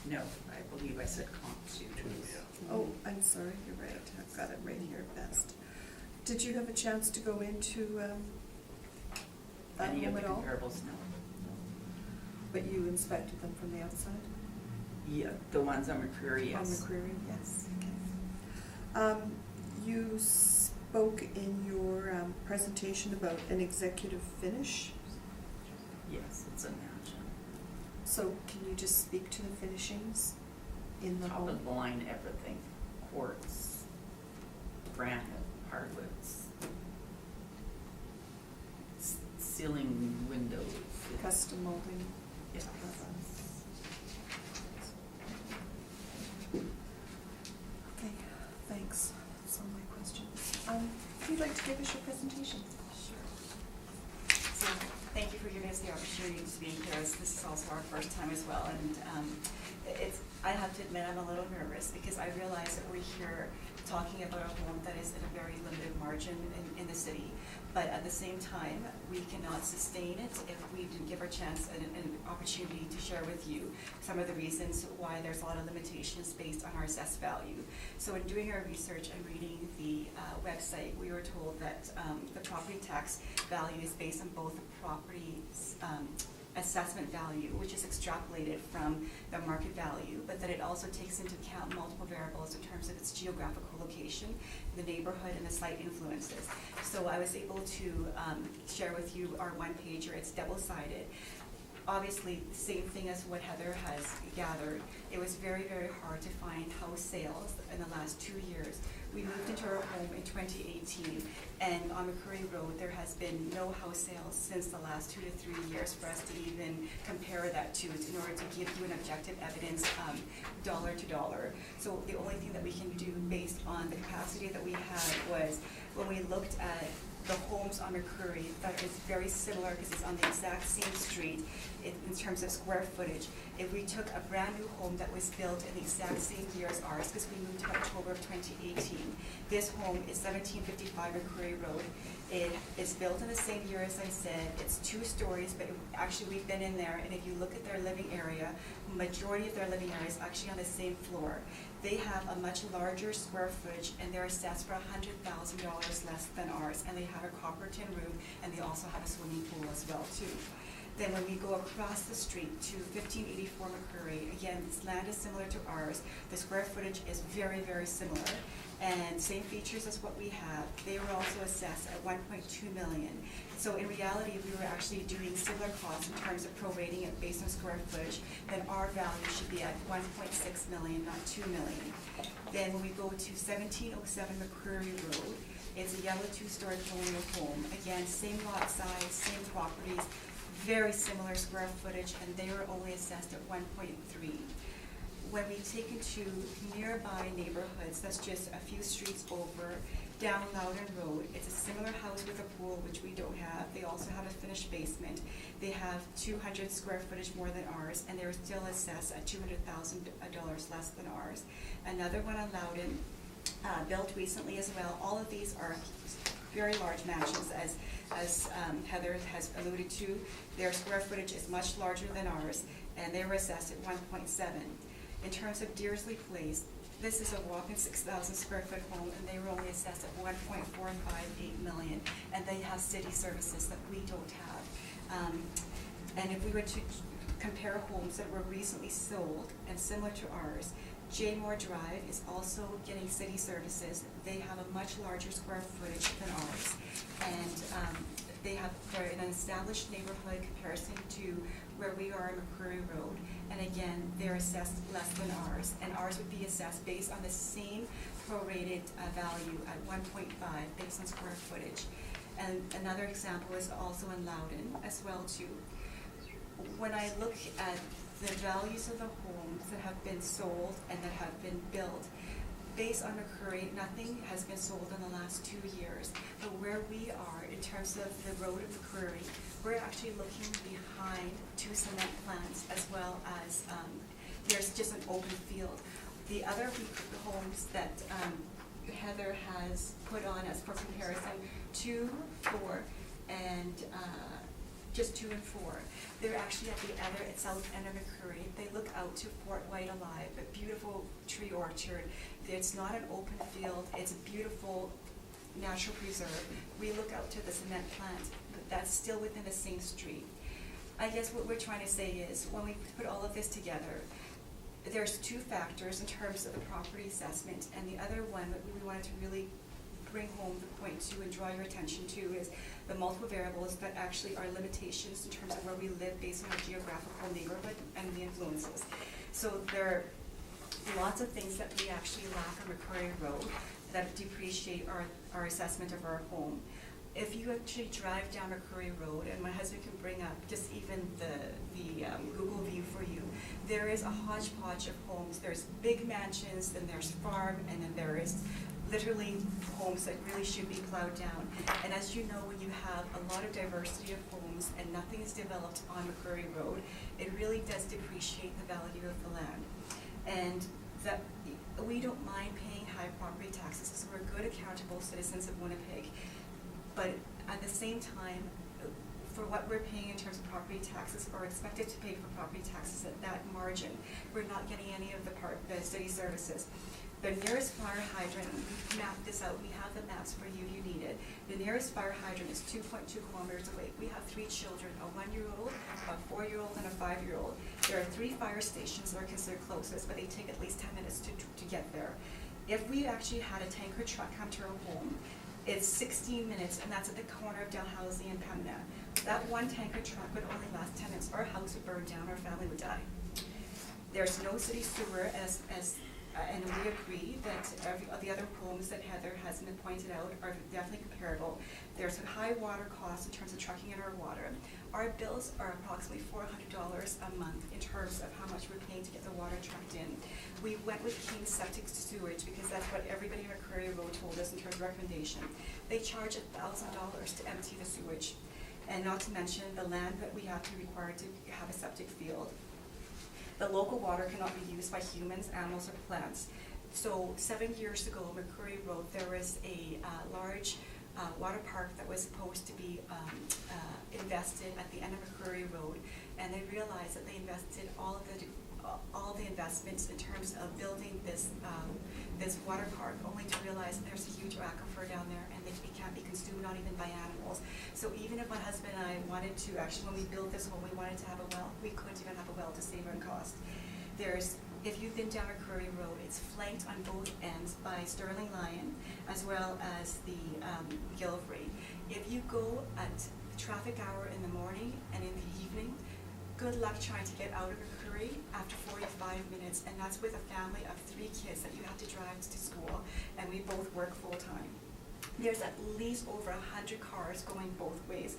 No, I believe I said comp two. Oh, I'm sorry, you're right, I've got it right here, best. Did you have a chance to go into that Any of home the at all? comparables, no. But you inspected them from the outside? Yeah, the ones on McCreary, yes. On McCreary, yes, okay. You spoke in your presentation about an executive finish. Yes, it's a mansion. So can you just speak to the finishings in the Top home? of the line, everything, quartz, granite, hardwoods, ceiling windows. Custom molding? Yeah. Okay, thanks. That's all my questions. If you'd like to give us your presentation. Sure. So, thank you for giving us the opportunity to speak here. This is also our first time as well, and I have to admit I'm a little nervous because I realize that we're here talking about a home that is in a very limited margin in the city. But at the same time, we cannot sustain it if we didn't give our chance an opportunity to share with you some of the reasons why there's a lot of limitations based on our assessed value. So in doing our research and reading the website, we were told that the property tax value is based on both the property's assessment value, which is extrapolated from the market value, but that it also takes into account multiple variables in terms of its geographical location, the neighborhood, and the site influences. So I was able to share with you our one-pager. It's double-sided. Obviously, the same thing as what Heather has gathered. It was very, very hard to find house sales in the last 2 years. We moved into our home in 2018, and on McCreary Road, there has been no house sales since the last 2 to 3 years for us to even compare that to in order to give you an objective evidence dollar to dollar. So the only thing that we can do based on the capacity that we had was when we looked at the homes on McCreary, that is very similar because it's on the exact same street in terms of square footage. If we took a brand new home that was built in the exact same year as ours, because we moved in October of 2018, this home is 1755 McCreary Road. It is built in the same year as I said. It's 2 stories, but actually we've been in there, and if you look at their living area, majority of their living area is actually on the same floor. They have a much larger square footage, and they're assessed for $100,000 less than ours, and they have a copper tin roof, and they also have a swimming pool as well too. Then when we go across the street to 1584 McCreary, again, this land is similar to ours. The square footage is very, very similar, and same features as what we have. They were also assessed at $1.2 million. So in reality, if we were actually doing similar costs in terms of prorating it based on square footage, then our value should be at $1.6 million, not $2 million. Then when we go to 1707 McCreary Road, it's a yellow 2-story colonial home. Again, same lot size, same properties, very similar square footage, and they were only assessed at 1.3. When we take it to nearby neighborhoods, that's just a few streets over, down Loudon Road, it's a similar house with a pool, which we don't have. They also have a finished basement. They have 200 square footage more than ours, and they're still assessed at $200,000 less than ours. Another one on Loudon, built recently as well. All of these are very large mansions, as Heather has alluded to. Their square footage is much larger than ours, and they were assessed at 1.7. In terms of Deersley Place, this is a whopping 6,000 square foot home, and they were only assessed at 1.458 million, and they have city services that we don't have. And if we were to compare homes that were recently sold and similar to ours, Jaymore Drive is also getting city services. They have a much larger square footage than ours, and they have, for an established neighborhood comparison to where we are in McCrory Road, and again, they're assessed less than ours, and ours would be assessed based on the same prorated value at 1.5 based on square footage. And another example is also in Loudon as well too. When I look at the values of the homes that have been sold and that have been built, based on McCrory, nothing has been sold in the last 2 years. But where we are in terms of the road of McCrory, we're actually looking behind 2 cement plants as well as there's just an open field. The other homes that Heather has put on as for comparison, 2, 4, and just 2 and 4. They're actually at the other south end of McCrory. They look out to Fort White Alive, a beautiful tree orchard. It's not an open field, it's a beautiful natural preserve. We look out to the cement plant, but that's still within the same street. I guess what we're trying to say is, when we put all of this together, there's 2 factors in terms of the property assessment, and the other one that we wanted to really bring home the point to and draw your attention to is the multiple variables that actually are limitations in terms of where we live based on our geographical neighborhood and the influences. So there are lots of things that we actually lack on McCrory Road that depreciate our assessment of our home. If you actually drive down McCrory Road, and my husband can bring up just even the Google view for you, there is a hodgepodge of homes. There's big mansions, then there's farm, and then there is literally homes that really should be plowed down. And as you know, when you have a lot of diversity of homes and nothing is developed on McCrory Road, it really does depreciate the value of the land. And that we don't mind paying high property taxes because we're good, accountable citizens of Winnipeg. But at the same time, for what we're paying in terms of property taxes or expected to pay for property taxes at that margin, we're not getting any of the city services. The nearest fire hydrant, we mapped this out, we have the maps for you if you need it. The nearest fire hydrant is 2.2 kilometers away. We have 3 children, a 1-year-old, a 4-year-old, and a 5-year-old. There are 3 fire stations that are considered closest, but they take at least 10 minutes to get there. If we actually had a tanker truck come to our home, it's 16 minutes, and that's at the corner of Dalhousie and Pembina. That one tanker truck would only last 10 minutes. Our house would burn down, our family would die. There's no city sewer and we agree that the other homes that Heather has been pointed out are definitely comparable. There's a high water cost in terms of trucking in our water. Our bills are approximately $400 a month in terms of how much we're paying to get the water trucked in. We went with King Septic Sewage because that's what everybody in McCrory Road told us in terms of recommendation. They charge $1,000 to empty the sewage, and not to mention the land that we have to be required to have a septic field. The local water cannot be used by humans, animals, or plants. So 7 years ago, McCrory Road, there was a large water park that was supposed to be invested at the end of McCrory Road, and they realized that they invested all the investments in terms of building this water park, only to realize that there's a huge aquifer down there, and it can't be consumed, not even by animals. So even if my husband and I wanted to, actually when we built this home, we wanted to have a well, we couldn't even have a well to save on cost. If you've been down McCrory Road, it's flanked on both ends by Sterling Lion, as well as the Gilfrey. If you go at traffic hour in the morning and in the evening, good luck trying to get out of McCrory after 45 minutes, and that's with a family of 3 kids that you have to drive to school, and we both work full-time. There's at least over 100 cars going both ways.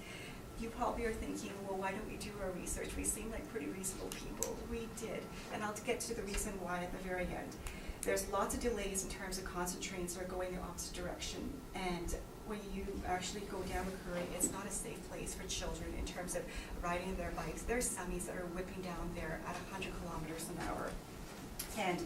You probably are thinking, well, why don't we do our research? We seem like pretty reasonable people. We did, and I'll get to the reason why at the very end. There's lots of delays in terms of constant trains that are going the opposite direction, and when you actually go down McCrory, it's not a safe place for children in terms of riding their bikes. There's semis that are whipping down there at 100 kilometers an hour. And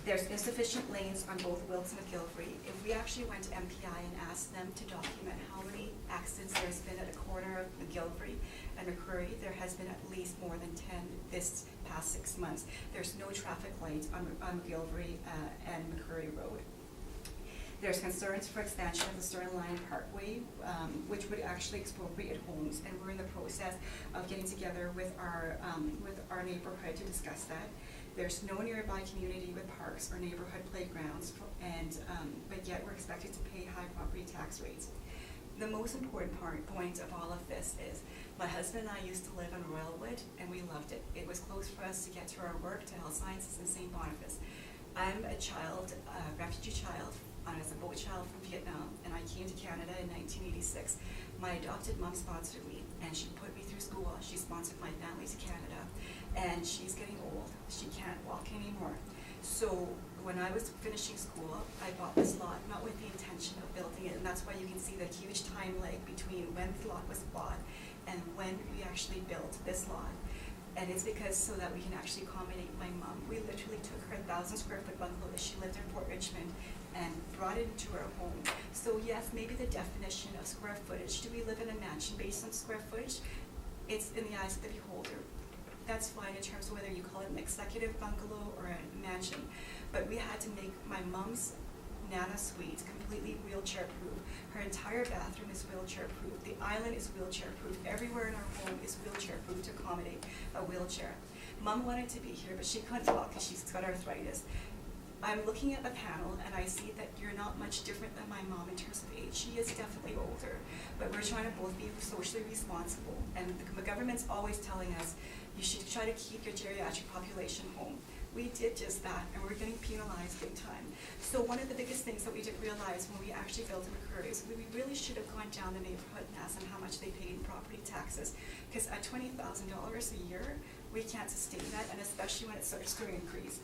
There's insufficient lanes on both Wilkes and McGillivray. If we actually went to MPI and asked them to document how many accidents there's been at the corner of McGillivray and McCrory, there has been at least more than 10 this past 6 months. There's no traffic lights on McGillivray and McCrory Road. There's concerns for expansion of the Stern Line Parkway, which would actually expropriate homes, and we're in the process of getting together with our neighborhood to discuss that. There's no nearby community with parks or neighborhood playgrounds, but yet we're expected to pay high property tax rates. The most important point of all of this is my husband and I used to live in Royalwood, and we loved it. It was close for us to get to our work, to Health Sciences in St. Boniface. I'm a child, a refugee child. I was a boat child from Vietnam, and I came to Canada in 1986. My adopted mom sponsored me, and she put me through school. She sponsored my family to Canada, and she's getting old. She can't walk anymore. So when I was finishing school, I bought this lot, not with the intention of building it, and that's why you can see the huge time lag between when the lot was bought and when we actually built this lot. And it's because so that we can actually accommodate my mom. We literally took her 1,000 square foot bungalow that she lived in Port Richmond and brought it into our home. So yes, maybe the definition of square footage, do we live in a mansion based on square footage? It's in the eyes of the beholder. That's fine in terms of whether you call it an executive bungalow or a mansion. But we had to make my mom's Nana suite completely wheelchair proof. Her entire bathroom is wheelchair proof. The island is wheelchair proof. Everywhere in our home is wheelchair proof to accommodate a wheelchair. Mom wanted to be here, but she couldn't walk because she's got arthritis. I'm looking at the panel and I see that you're not much different than my mom in terms of age. She is definitely older, but we're trying to both be socially responsible. And the government's always telling us you should try to keep your geriatric population home. We did just that, and we're getting penalized big time. So one of the biggest things that we didn't realize when we actually built in McCrory is we really should have gone down the neighborhood and asked them how much they paid in property taxes. Because at $20,000 a year, we can't sustain that, and especially when it starts to increase.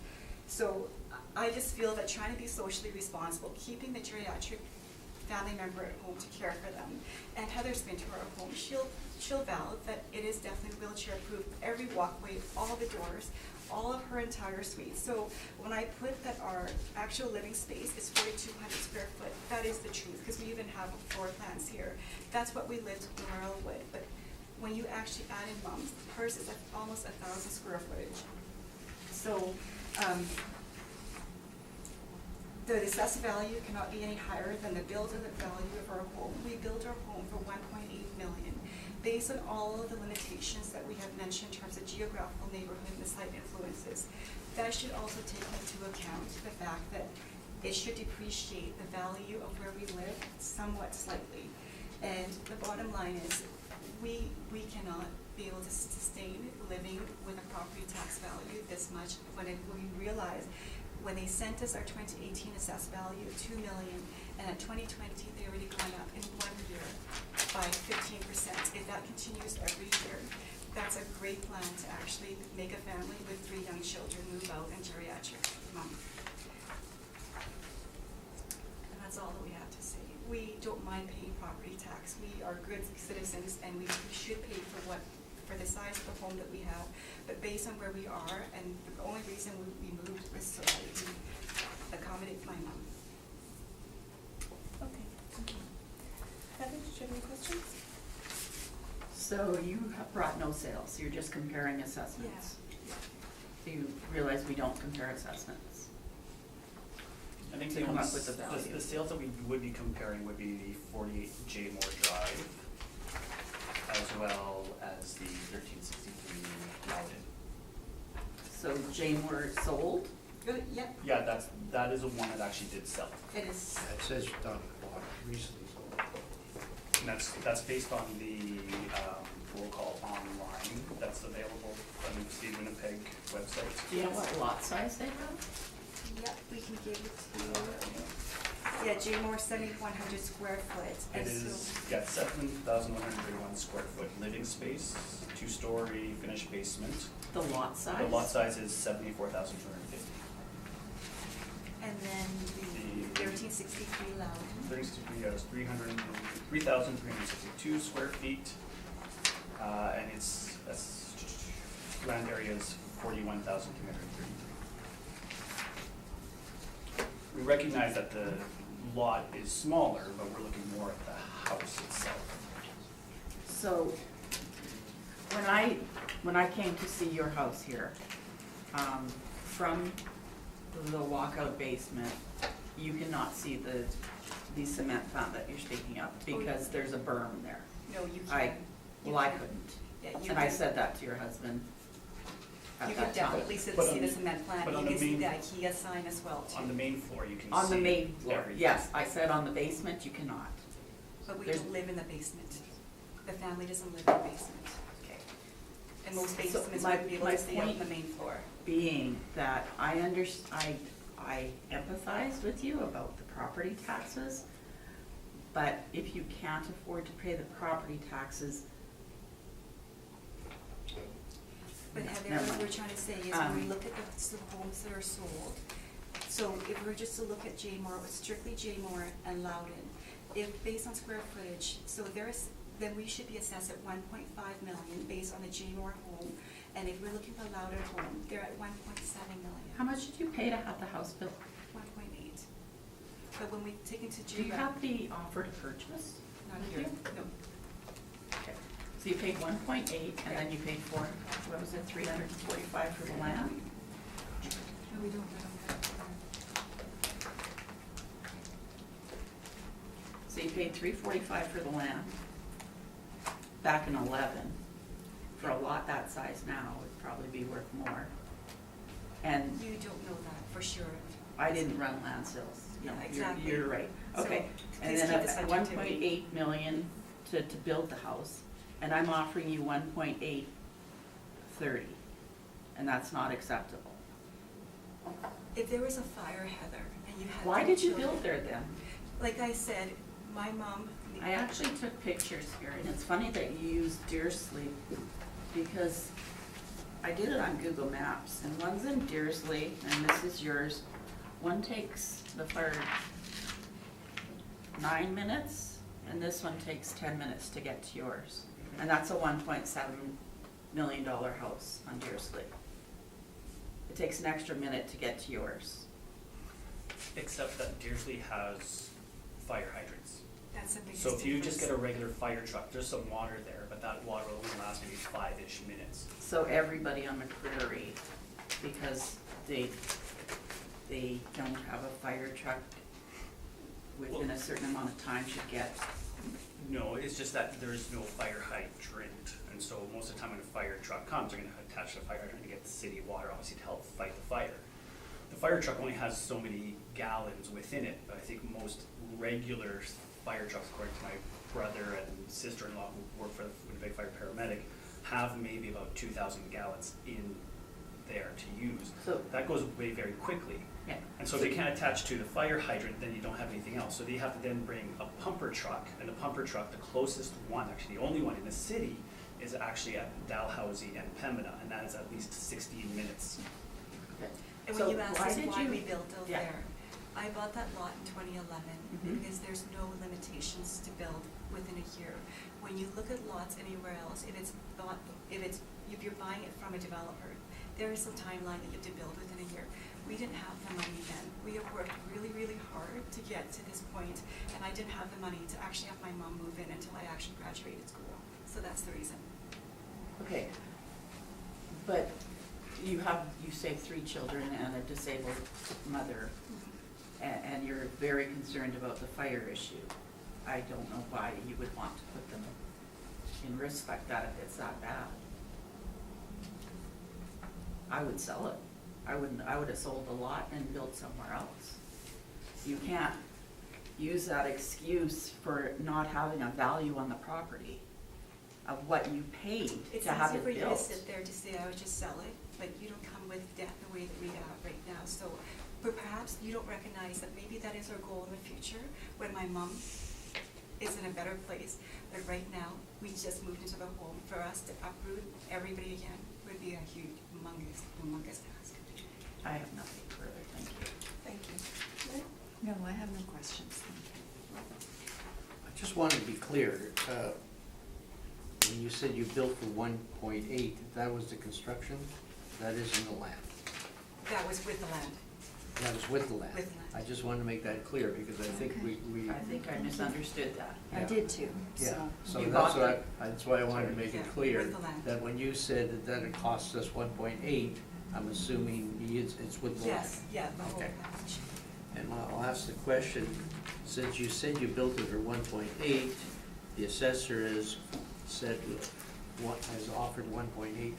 So I just feel that trying to be socially responsible, keeping the geriatric family member at home to care for them, and Heather's been to our home, she'll vouch that it is definitely wheelchair proof, every walkway, all the doors, all of her entire suite. So when I put that our actual living space is 4,200 square foot, that is the truth, because we even have floor plans here. That's what we lived in Laurelwood. But when you actually add in Mom's, hers is almost 1,000 square footage. So the assessed value cannot be any higher than the build-in value of our home. We built our home for $1.8 million. Based on all of the limitations that we have mentioned in terms of geographical neighborhood and the site influences, that should also take into account the fact that it should depreciate the value of where we live somewhat slightly. And the bottom line is we cannot be able to sustain living with a property tax value this much when we realize when they sent us our 2018 assessed value of $2 million, and at 2020 they already gone up in 1 year by 15%. If that continues every year, that's a great plan to actually make a family with 3 young children move out and geriatric mom. And that's all that we have to say. We don't mind paying property tax. We are good citizens, and we should pay for the size of the home that we have, but based on where we are, and the only reason we moved was so that we can accommodate my mom. Okay, thank you. Heather, did you have any questions? So you have brought no sales, you're just comparing assessments? Yeah. So you realize we don't compare assessments? I think To come up with the value. the sales that we would be comparing would be the 48 J Moore Drive, as well as the 1363 Loudon. So Jane were sold? Good, yep, Yeah, that is a one that actually did sell. it is. It says done recently, so. And that's based on the roll call online that's available on the Winnipeg website. Do you know what lot size they have? Yep, we can give it to you. Yeah, J Moore 7,100 square foot. It And is, so, yeah, 7,131 square foot living space, 2-story finished basement. The lot size? The lot size is 74,250. and then the 1363 Loudon. 33 has 3,362 square feet, and that's land area is 41,333. we recognize that the lot is smaller, but we're looking more at the house itself. So, when I came to see your house here, from the walkout basement, you cannot see the cement plant that you're speaking of, because there's a berm there. No, you I can. I couldn't, Yeah, you and I can. said that to your husband at You that can time. definitely But see on the the- cement plant, but you on can the see the main- IKEA sign as well too. On the main floor, you can see On the main floor, everything. yes, I said on the basement, you cannot. But we there's- don't live in the basement. The family doesn't live in the basement. Okay. And most So basements my- wouldn't be able my to see out on point- the main floor. Being that I empathize with you about the property taxes, but if you can't afford to pay the property taxes, But Heather, never what mind. we're trying to say is when we Um, look at the homes that are sold, so if we were just to look at J Moore, strictly J Moore and Loudon, if based on square footage, so then we should be assessed at 1.5 million based on the J Moore home. And if we're looking for Loudon home, they're at 1.7 million. how much did you pay to have the house built? 1.8. But when we take into Do J. you have the offer to purchase? Not with here, you? no. Okay. So you paid 1.8, and then you paid what was it, 345 for the land? No, we don't, I don't have. So you paid 345 for the land back in 11. For a lot that size now, it would probably be worth more. And You don't know that for sure. I didn't run land sales. No, Yeah, exactly. You're right. So, Okay. And please then keep the at subjectivity. 1.8 million to build the house, and I'm offering you 1.830, and that's not acceptable. If there was a fire, Heather, and you had. Why three did you children- build there then? Like I said, my mom. I actually took pictures here, and it's funny that you used Deer Sleep, because I did it on Google Maps, and one's in Deersley, and this is yours. One takes the fire 9 minutes, and this one takes 10 minutes to get to yours. And that's a $1.7 million house on Deersley. It takes an extra minute to get to yours. Except that Deersley has fire hydrants. That's the biggest So if you just get a difference. regular fire truck, there's some water there, but that water will only last maybe 5-ish minutes. So everybody on McCreary, because they don't have a fire truck within a certain amount of time should get. No, it's just that there is no fire hydrant, and so most of the time when a fire truck comes, they're gonna attach the fire hydrant to get the city water, obviously to help fight the fire. The fire truck only has so many gallons within it, but I think most regular fire trucks, according to my brother and sister-in-law who work for the Winnipeg Fire Paramedic, have maybe about 2,000 gallons in there to use. So- that goes away very quickly. Yeah. And so if they can't attach to the fire hydrant, then you don't have anything else. So they have to then bring a pumper truck, and the pumper truck, the closest one, actually the only one in the city, is actually at Dalhousie and Pembina, and that is at least 16 minutes. Okay. And So when you asked why us did why you- we built out Yeah. there, I bought that lot in 2011 Mhm. because there's no limitations to build within a year. When you look at lots anywhere else, if you're buying it from a developer, there is some timeline that you have to build within a year. We didn't have the money then. We have worked really, really hard to get to this point, and I didn't have the money to actually have my mom move in until I actually graduated school. So that's the reason. Okay. But you say 3 children and a disabled mother, and you're very concerned about the fire issue. I don't know why you would want to put them in risk like that if it's that bad. I would sell it. I would have sold the lot and built somewhere else. You can't use that excuse for not having a value on the property of what you paid It's to have easy it for you to built. sit there to say, I would just sell it, but you don't come with debt the way that we have right now. So perhaps you don't recognize that maybe that is our goal in the future, when my mom is in a better place. But right now, we just moved into the home. For us to uproot everybody again would be a huge, humongous task. I have nothing further, thank you. Thank you. No, I have no questions. I just wanted to be clear, when you said you built for 1.8, that was the construction, that isn't the land. That was with the land. That was with the land. With land. I just wanted to make that clear, because I think Okay. we. I think I misunderstood that. I Yeah. did too, Yeah, so. so You that's bought that's why I wanted to make Yeah, it clear, with the land. that when you said that it costs us 1.8, I'm assuming it's with the land. Yes, yeah, the whole Okay. package. And I'll ask the question, since you said you built it for 1.8, the assessor has said, has offered 1.8,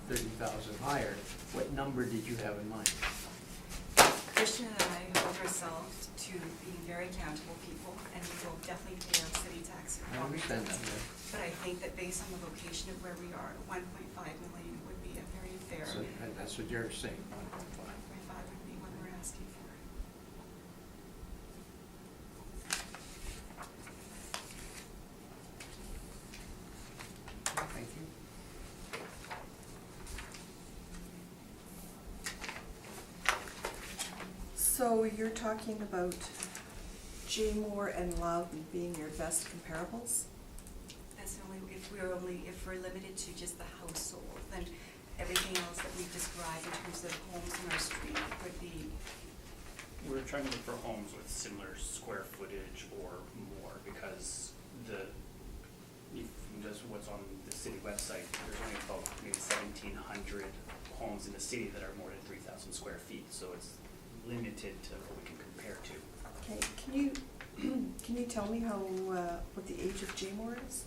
30,000 higher, what number did you have in mind? Christian and I hold ourselves to being very accountable people, and we will definitely pay our city tax. I understand that, yeah. But I think that based on the location of where we are, 1.5 million would be a very fair, So, and that's what you're saying, 1.5. 1.5 would be what we're asking for. Thank you. So you're talking about Jaymore and Loudon being your best comparables? That's only, if we're limited to just the household, then everything else that we've described in terms of homes in our street would be, We're trying to look for homes with similar square footage or more, because just what's on the city website, there's only about maybe 1,700 homes in the city that are more than 3,000 square feet, so it's limited to what we can compare to. Okay, can you tell me what the age of Jaymore is?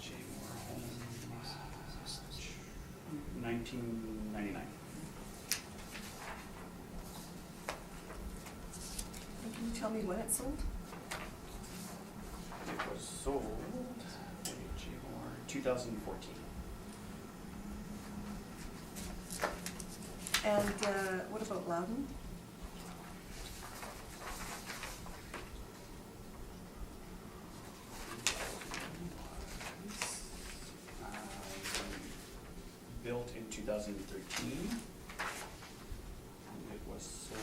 Jaymore home, 1999. And can you tell me when it sold? It was sold, Jaymore, 2014. And what about Loudon? Built in 2013. It was sold.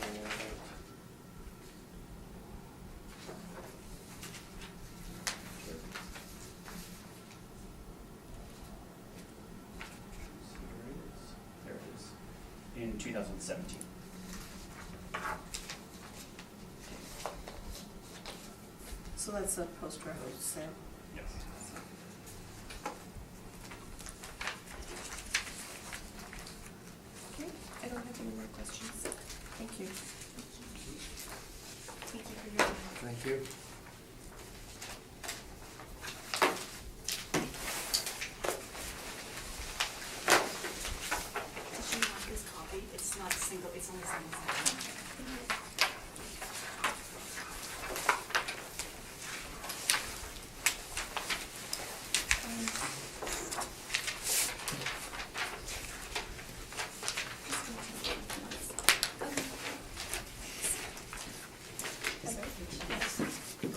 There it is. In 2017. So that's a post-reference sale. Yes. Okay, I don't have any more questions. Thank you. thank you for your time. Thank you. Did you want this copy? It's not single, it's only single sign. Yes.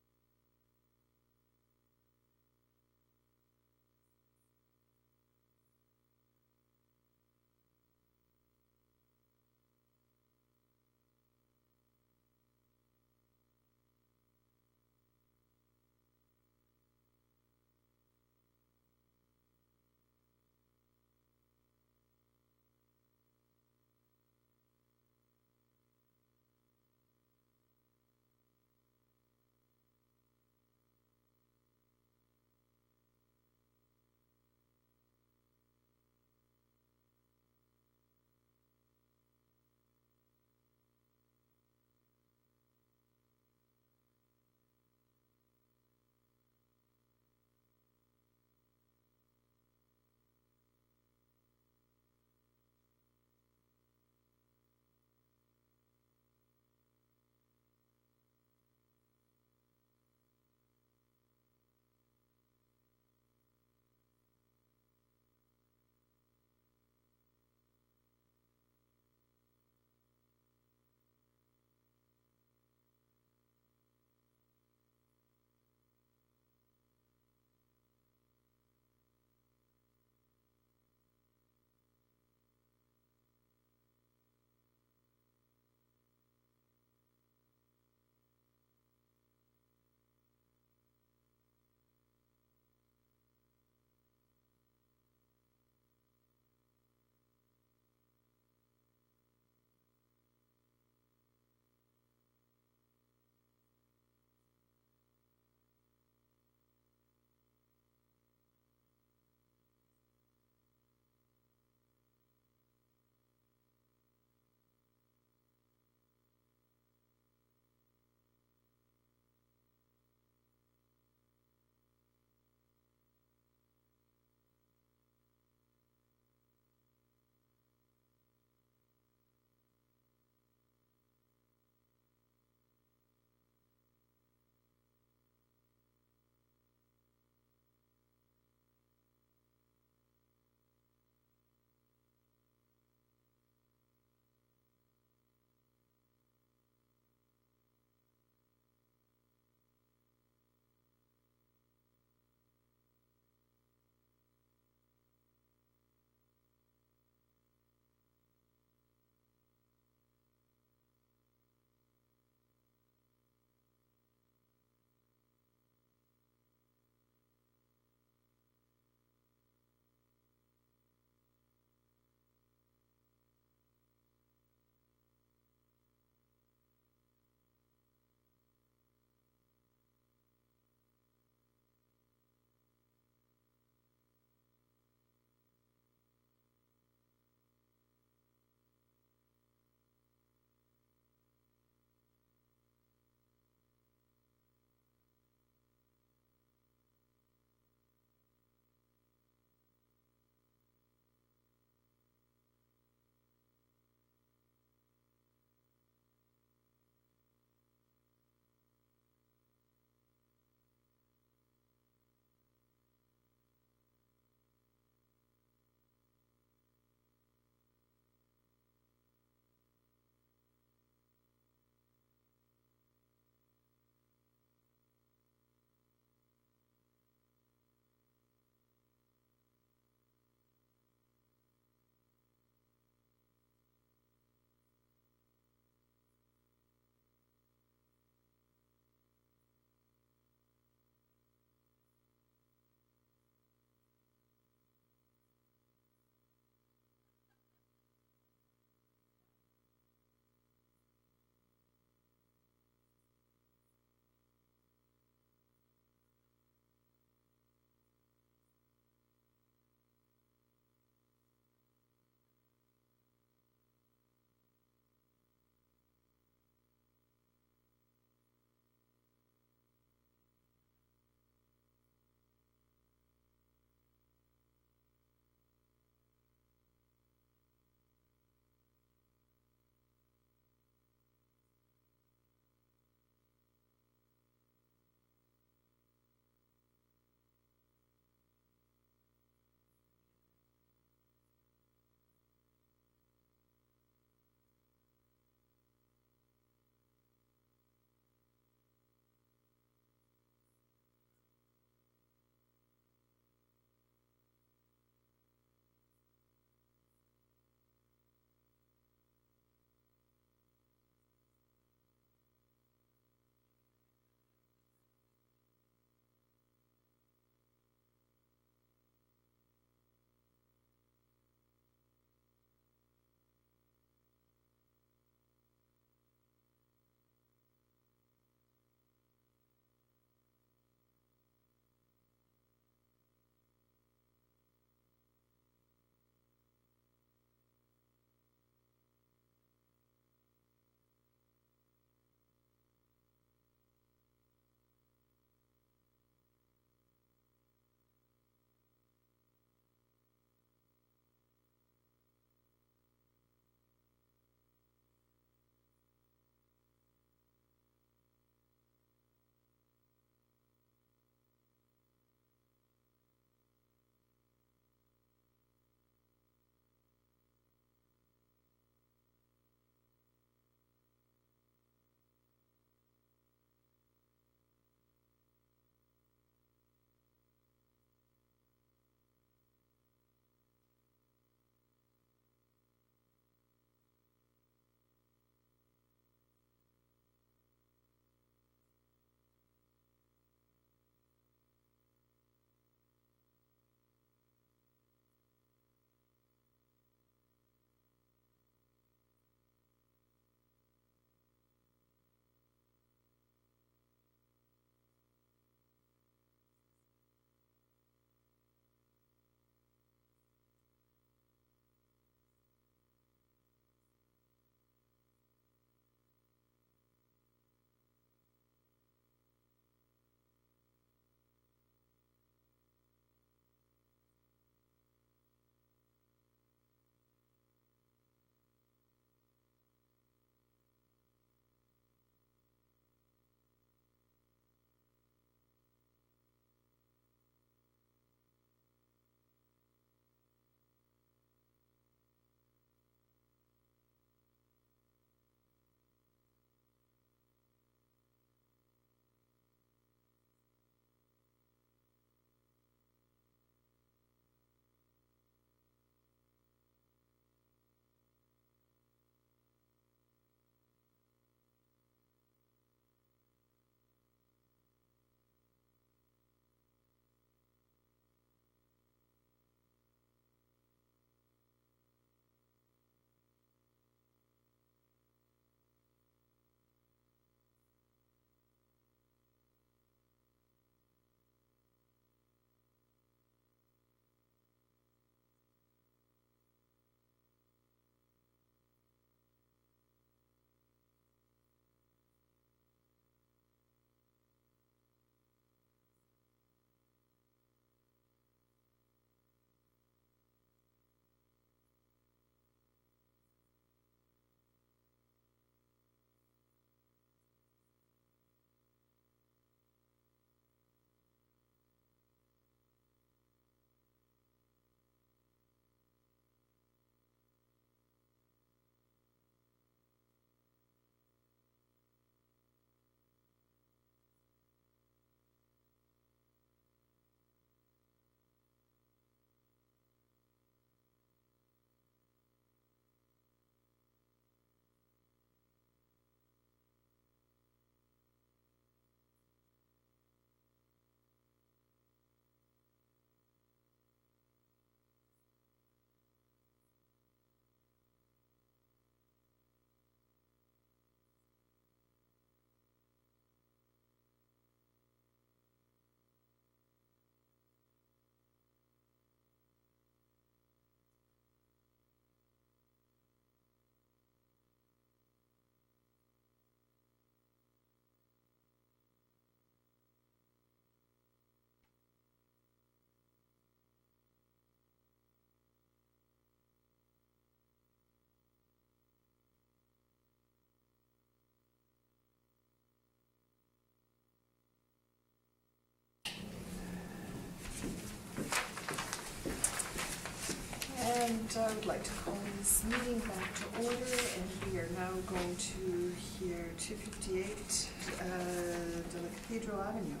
And I would like to call this meeting back to order, and we are now going to hear 258 de la Cathedral Avenue.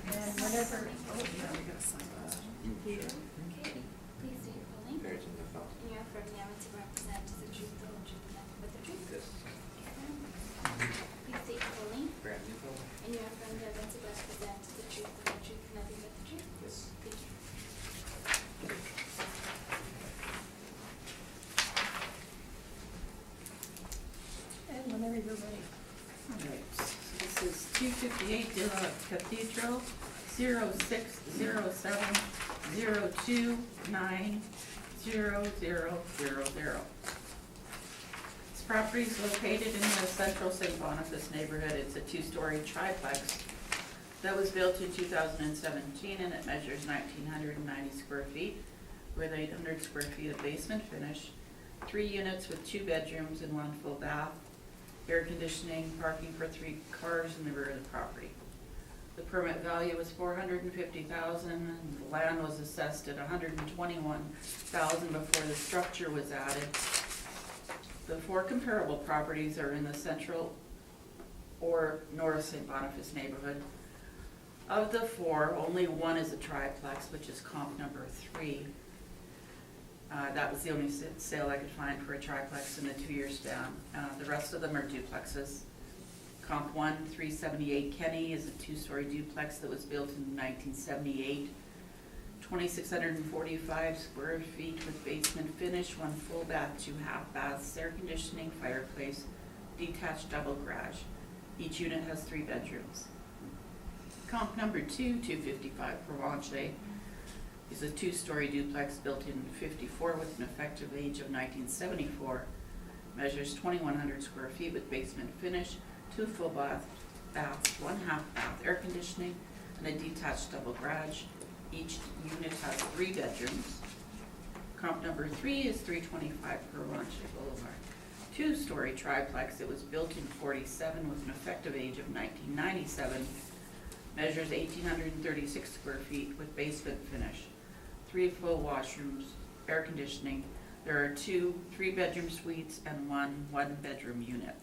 And whenever, oh, yeah, we gotta sign that. Okay, please state your full name. And you affirm the evidence you represent is the truth, the whole truth, and nothing but the truth. Yes. Please state your full name. Brand new phone? And you affirm the evidence you represent is the truth, the whole truth, and nothing but the truth. Yes. Thank you. And whenever you're ready. Alright, so this is 258 De La Cathedral, 0607029000. This property is located in the central St. Boniface neighborhood. It's a two-story triplex that was built in 2017, and it measures 1,990 square feet with 800 square feet of basement finish, 3 units with 2 bedrooms and 1 full bath, air conditioning, parking for 3 cars in the rear of the property. The permit value was $450,000, and the land was assessed at $121,000 before the structure was added. The 4 comparable properties are in the central or north St. Boniface neighborhood. Of the 4, only 1 is a triplex, which is comp number 3. That was the only sale I could find for a triplex in the 2-year span. The rest of them are duplexes. Comp 1, 378 Kenny, is a 2-story duplex that was built in 1978. 2,645 square feet with basement finish, 1 full bath, 2 half baths, air conditioning, fireplace, detached double garage. Each unit has 3 bedrooms. Comp number 2, 255 Provenche, is a 2-story duplex built in 54 with an effective age of 1974. Measures 2,100 square feet with basement finish, 2 full baths, 1 half bath, air conditioning, and a detached double garage. Each unit has 3 bedrooms. Comp number 3 is 325 Provenche Boulevard. 2-story triplex. It was built in 47 with an effective age of 1997. Measures 1,836 square feet with basement finish. 3 full washrooms, air conditioning. There are 2 3-bedroom suites and 1 1-bedroom unit.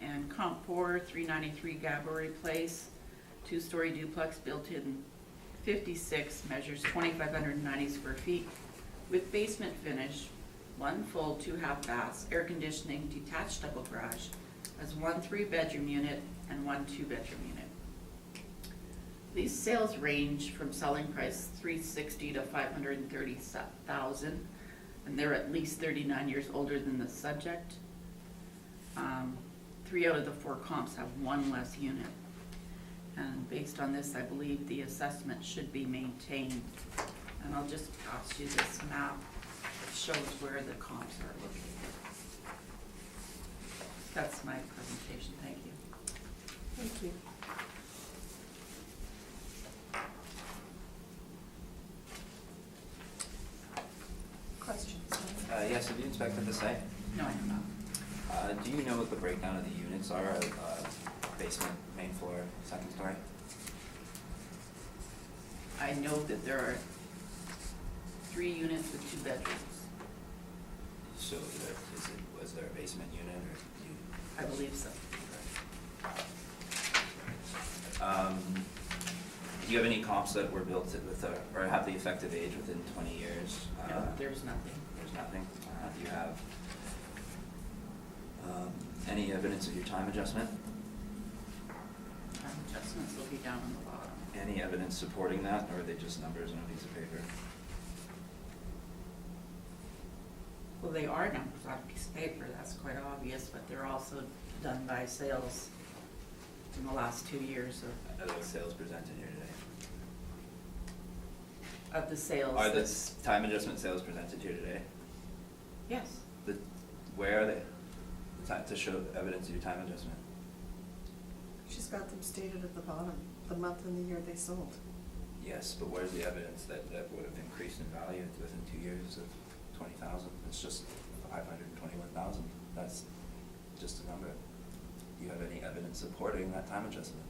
And comp 4, 393 Gabory Place, 2-story duplex built in 56, measures 2,590 square feet with basement finish, 1 full, 2 half baths, air conditioning, detached double garage, has 1 3-bedroom unit and 1 2-bedroom unit. These sales range from selling price $360,000 to $530,000, and they're at least 39 years older than the subject. 3 out of the 4 comps have 1 less unit. And based on this, I believe the assessment should be maintained. And I'll just pass you this map that shows where the comps are located. That's my presentation. Thank you. Thank you. Questions? Yes, have you inspected the site? No, I have not. Do you know what the breakdown of the units are, basement, main floor, second story? I know that there are 3 units with 2 bedrooms. So was there a basement unit or you? I believe so. Do you have any comps that were built with, or have the effective age within 20 years? No, there's nothing. There's nothing? Do you have any evidence of your time adjustment? Adjustments will be down on the bottom. Any evidence supporting that, or are they just numbers on a piece of paper? Well, they are numbers on a piece of paper, that's quite obvious, but they're also done by sales in the last 2 years Are those sales presented here today? of the sales. Are the time adjustment sales presented here today? Yes. Where are they? To show evidence of your time adjustment? She's got them stated at the bottom, the month and the year they sold. Yes, but where's the evidence that would have increased in value within 2 years of 20,000? It's just 521,000. That's just a number. Do you have any evidence supporting that time adjustment?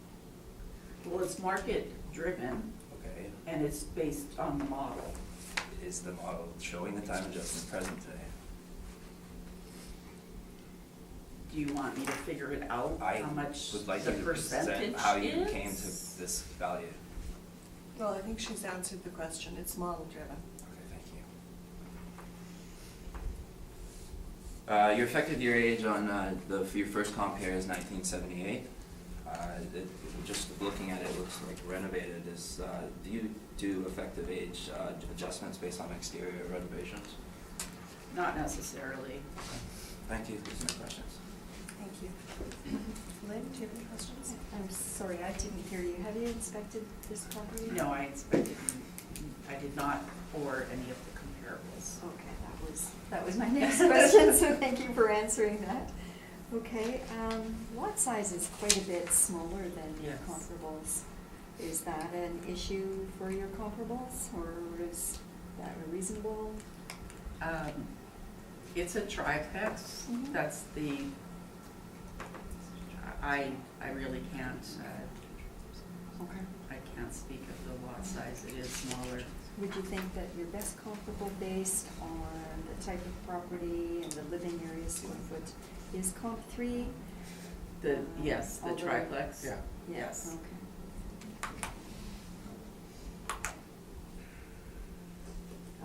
Well, it's market driven Okay. and it's based on the model. is the model showing the time adjustment present today? Do you want me to figure it out, I how much would like the you to percentage present how you is? came to this value. Well, I think she's answered the question. It's model driven. Okay, thank you. Your effective year age on your first comp here is 1978. Just looking at it, it looks like renovated. Do you do effective age adjustments based on exterior renovations? Not necessarily. Thank you. Those are my questions. Thank you. Lynn, do you have any questions? I'm sorry, I didn't hear you. Have you inspected this property? No, I inspected, I did not for any of the comparables. Okay, that was my next question, so thank you for answering that. Okay, lot size is quite a bit smaller than your Yes. comparables. Is that an issue for your comparables, or is that reasonable? It's a triplex, Mhm. that's the, I really can't, Okay. I can't speak of the lot size, it is smaller. Would you think that your best comparable based on the type of property and the living area square foot is comp 3? Yes, the although- triplex. Yeah. Yes. Okay.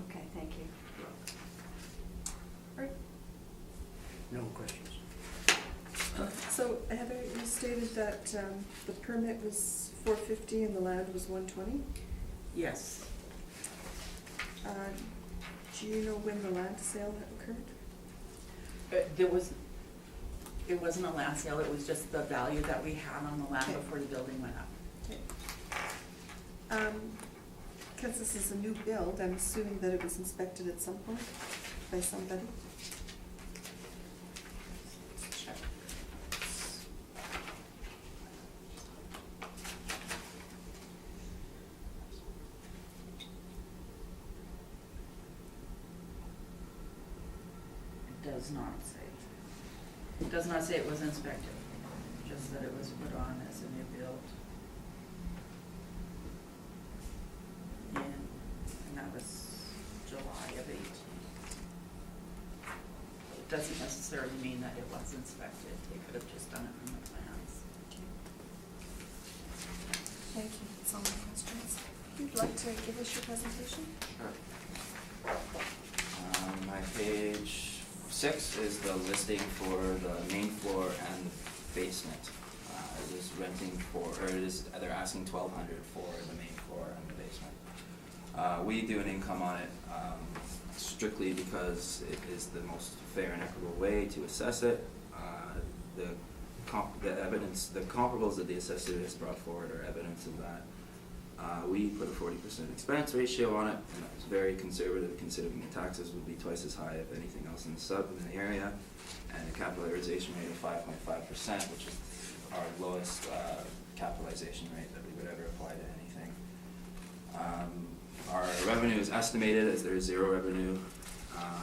Okay, thank you. Right. No questions. So Heather, you stated that the permit was $450 and the land was $120. Yes, Do you know when the land sale occurred? it wasn't a land sale, it was just the value that we had on the land Okay. before the building went up. Okay. Because this is a new build, I'm assuming that it was inspected at some point by somebody? Check. It does not say. It does not say it was inspected, just that it was put on as a new build. And that was July of 18. It doesn't necessarily mean that it was inspected, they could have just done it from the plans. Thank you, that's all my questions. You'd like to give us your presentation? Sure. My page 6 is the listing for the main floor and the basement. It is renting for, or they're asking $1,200 for the main floor and the basement. We do an income on it strictly because it is the most fair and equitable way to assess it. The evidence, the comparables that the assessor has brought forward are evidence of that. We put a 40% expense ratio on it, and it was very conservative considering the taxes would be twice as high as anything else in the area, and a capitalization rate of 5.5%, which is our lowest capitalization rate that we would ever apply to anything. Our revenue is estimated as there is zero revenue.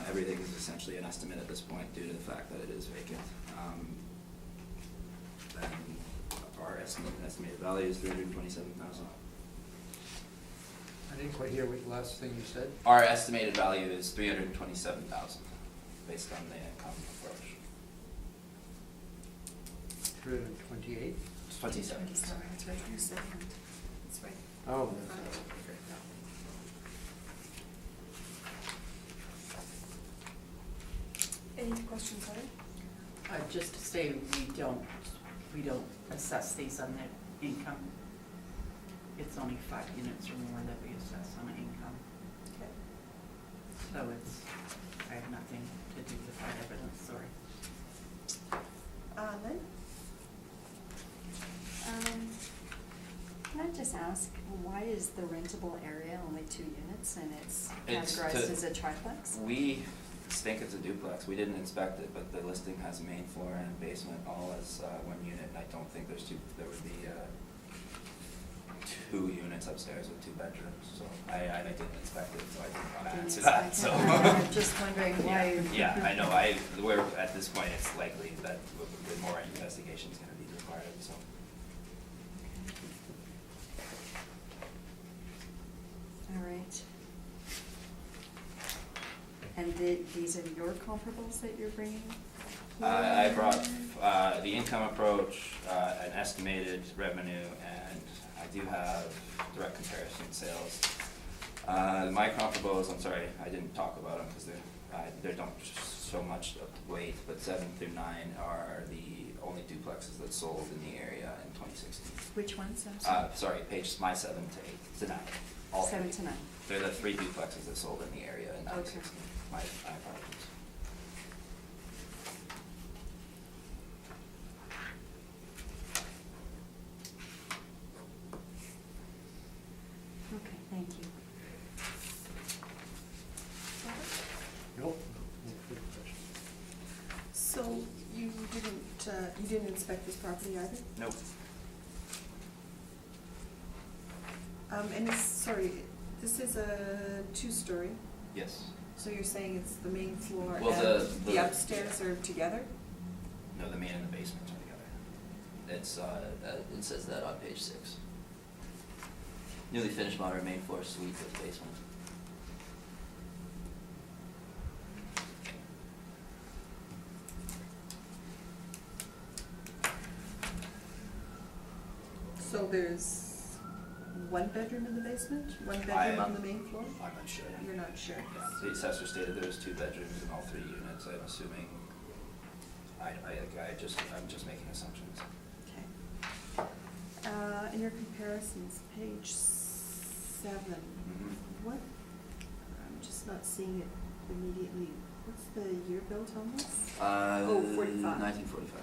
Everything is essentially an estimate at this point due to the fact that it is vacant. Then our estimated value is $327,000. I didn't quite hear what the last thing you said. Our estimated value is $327,000 based on the income approach. 328? It's 27. That's right, you said that. That's right. Oh. Any questions, Heather? Just to say, we don't assess these on the income. It's only 5 units or more that we assess on income. Okay. So I have nothing to do with that evidence, sorry. Lynn? Can I just ask, why is the rentable area only 2 units and it's It's categorized to- as a triplex? We think it's a duplex. We didn't inspect it, but the listing has main floor and basement all as 1 unit. And I don't think there would be 2 units upstairs with 2 bedrooms. So I didn't inspect it, so I didn't want to Didn't answer that. inspect So it. I'm just wondering why. Yeah, I know. We're at this point, it's likely that more investigation is going to be required. So. All right. And these are your comparables that you're bringing? I brought the income approach, an estimated revenue, and I do have direct comparison sales. My comparables, I'm sorry, I didn't talk about them because they don't show much weight, but 7 through 9 are the only duplexes that sold in the area in 2016. Which ones? Sorry, my 7 to 9. All 7 three. to 9. They're the 3 duplexes that sold in the area in 2016. Okay. My apologies. Okay, thank you. Nope. So you didn't inspect this property either? Nope. And sorry, this is a 2-story, Yes. so you're saying it's the main floor Well, and the- the upstairs are together? No, the main and the basement are together. It's, it says that on page 6. Newly finished modern main floor suite with basement. So there's 1 bedroom in the basement, 1 bedroom on the main floor? I'm not sure. You're not sure? Yeah, the assessor stated there was 2 bedrooms in all 3 units. I'm assuming, I'm just making assumptions. Okay. In your comparisons, page 7, what, I'm just not seeing it immediately. What's the year built on this? 45. 1945.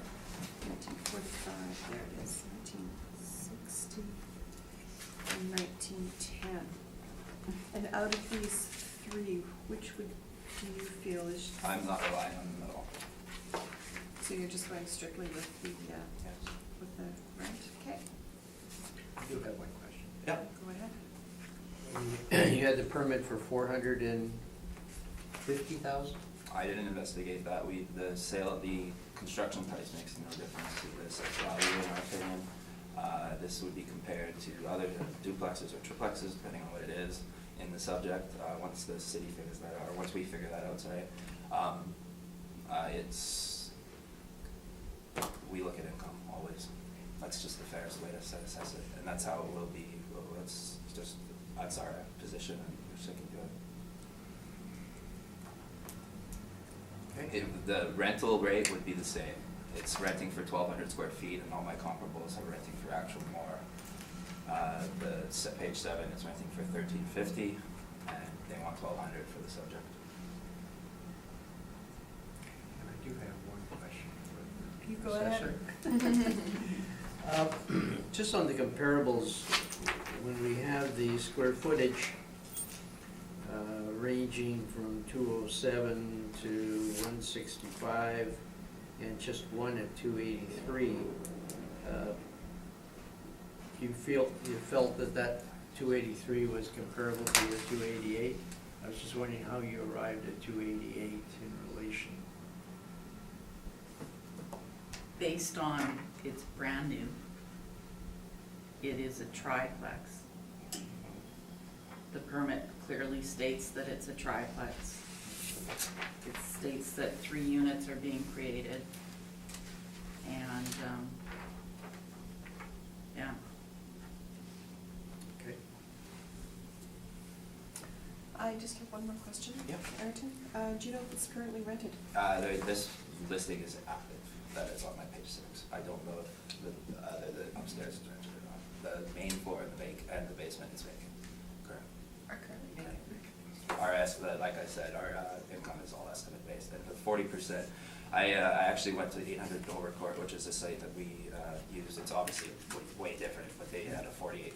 1945, there it is, 1960 and 1910. And out of these 3, which do you feel is? I'm not relying on them at all. So you're just going strictly with the, Yes. with the rent? Okay, I do have one question. Yeah. go ahead. You had the permit for 450,000? I didn't investigate that. The sale of the construction price makes no difference to the assessed value in our opinion. This would be compared to other duplexes or triplexes, depending on what it is in the subject. Once the city figures that out, or once we figure that out, sorry, we look at income always. That's just the fairest way to assess it, and that's how it will be. That's our position, and we're sticking to it. The rental rate would be the same. It's renting for 1,200 square feet, and all my comparables are renting for actual more. Page 7 is renting for 1,350, and they want 1,200 for the subject. And I do have one question for the You go ahead. assessor. Just on the comparables, when we have the square footage ranging from 207 to 165 and just 1 at 283, you felt that 283 was comparable to your 288? I was just wondering how you arrived at 288 in relation. Based on it's brand new, it is a triplex. The permit clearly states that it's a triplex. It states that 3 units are being created. And, yeah. Okay. I just have one more question. Yep. Ayrton, do you know if it's currently rented? This listing is active. That is on my page 6. I don't know if the upstairs is rented or not. The main floor and the basement is vacant. Correct. Are currently rented. Like I said, our income is all estimate based, and the 40%. I actually went to 800 Dover Court, which is a site that we use. It's obviously way different, but they had a 48%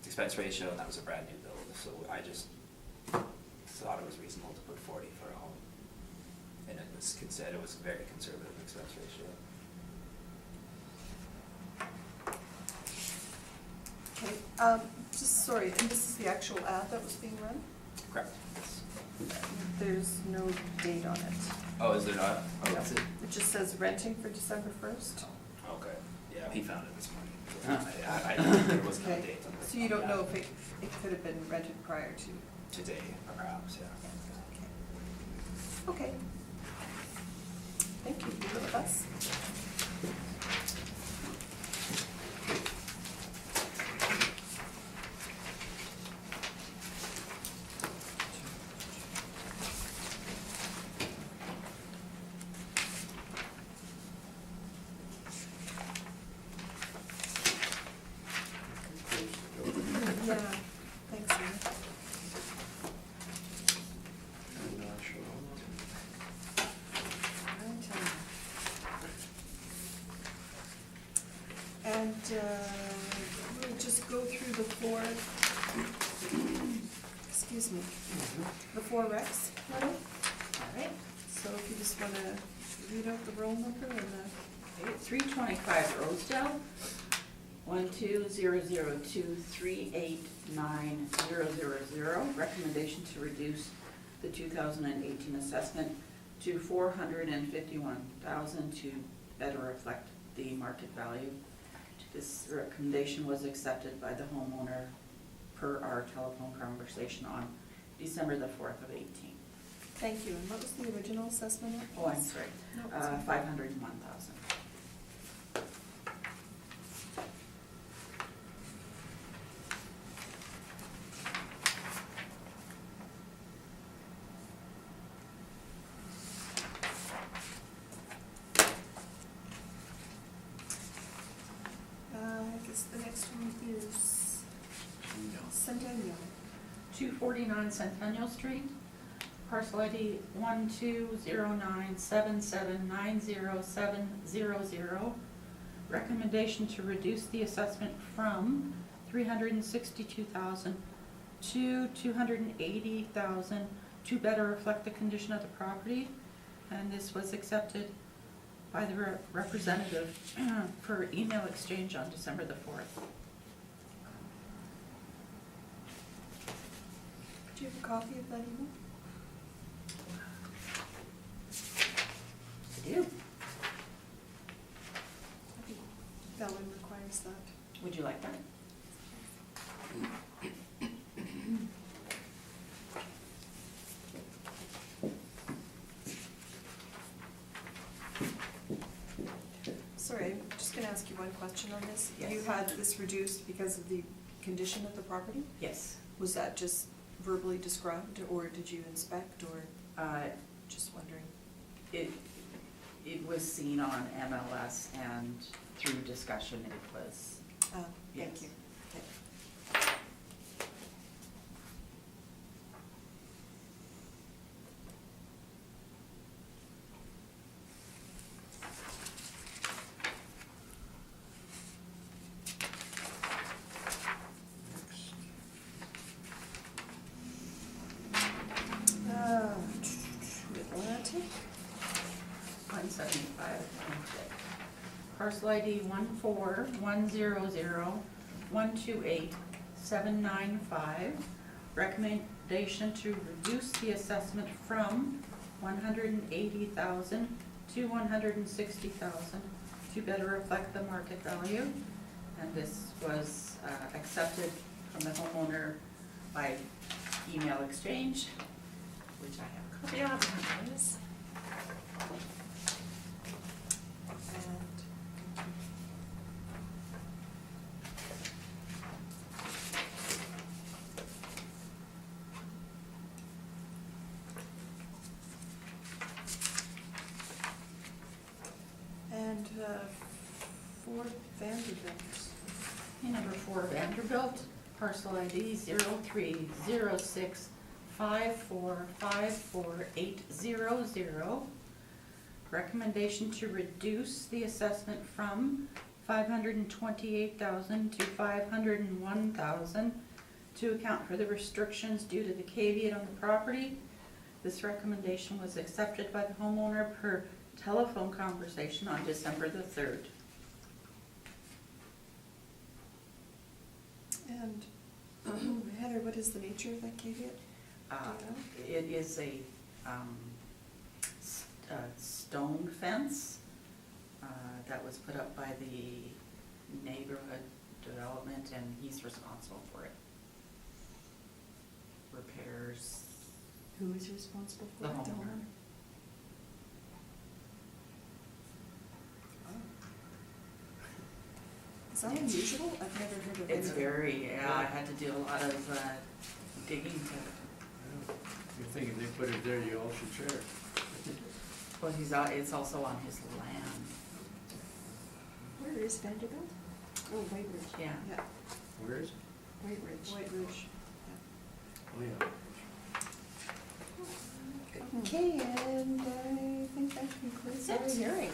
expense ratio, and that was a brand new build. So I just thought it was reasonable to put 40 for a home, and it was considered. It was a very conservative expense ratio. Okay, just sorry, and this is the actual ad that was being run? Correct. Yes. There's no date on it. Oh, is there not? Oh, No. is it? It just says renting for December 1st. Oh, okay. Yeah, he found it this morning. Huh. There was no Okay, date on it. so you don't know if it could have been rented prior to? today, perhaps, yeah. Okay. Thank you. You with us? Yeah, thanks, Ian. I'm not sure. And we'll just go through the four, excuse me, the four recs, Heather? All right. So if you just want to read out the roll number and the, 325 Rosedale, 12002389000. Recommendation to reduce the 2018 assessment to $451,000 to better reflect the market value. This recommendation was accepted by the homeowner per our telephone conversation on December the 4th of 18. thank you. And what was the original assessment? Oh, I'm sorry, No, it's fine. 501,000. I guess the next one is Centennial. 249 Centennial Street, parcel ID 12097790700. Recommendation to reduce the assessment from $362,000 to $280,000 to better reflect the condition of the property. And this was accepted by the representative for email exchange on December the 4th. Do you have a copy of that email? I do. I think Bellin requires that. Would you like that? Sorry, I'm just gonna ask you one question on this. Yes. You had this reduced because of the condition of the property? Yes. Was that just verbally described, or did you inspect, or Uh, just wondering? It was seen on MLS, and through discussion it was, Thank Yes. you. Okay. Atlantic? 175 Atlantic. Parcel ID 14100128795. Recommendation to reduce the assessment from $180,000 to $160,000 to better reflect the market value. And this was accepted from the homeowner by email exchange, which I have a copy of. And for Vanderbilt. Number 4 Vanderbilt, parcel ID 030654544800. Recommendation to reduce the assessment from $528,000 to $501,000 to account for the restrictions due to the caveat on the property. This recommendation was accepted by the homeowner per telephone conversation on December the 3rd. And Heather, what is the nature of that caveat? It is a stone fence that was put up by the neighborhood development, and he's responsible for it. repairs. Who is responsible for The it? homeowner. Is that unusual? I've never heard of it. It's very, yeah, I had to do a lot of digging to, You're thinking they put it there, you all should share. well, it's also on his land, Where is Vanderbilt? Oh, White Ridge. yeah. Yeah, Where is it? White Ridge. White Ridge. Oh, yeah. Okay, and I think that concludes our hearing.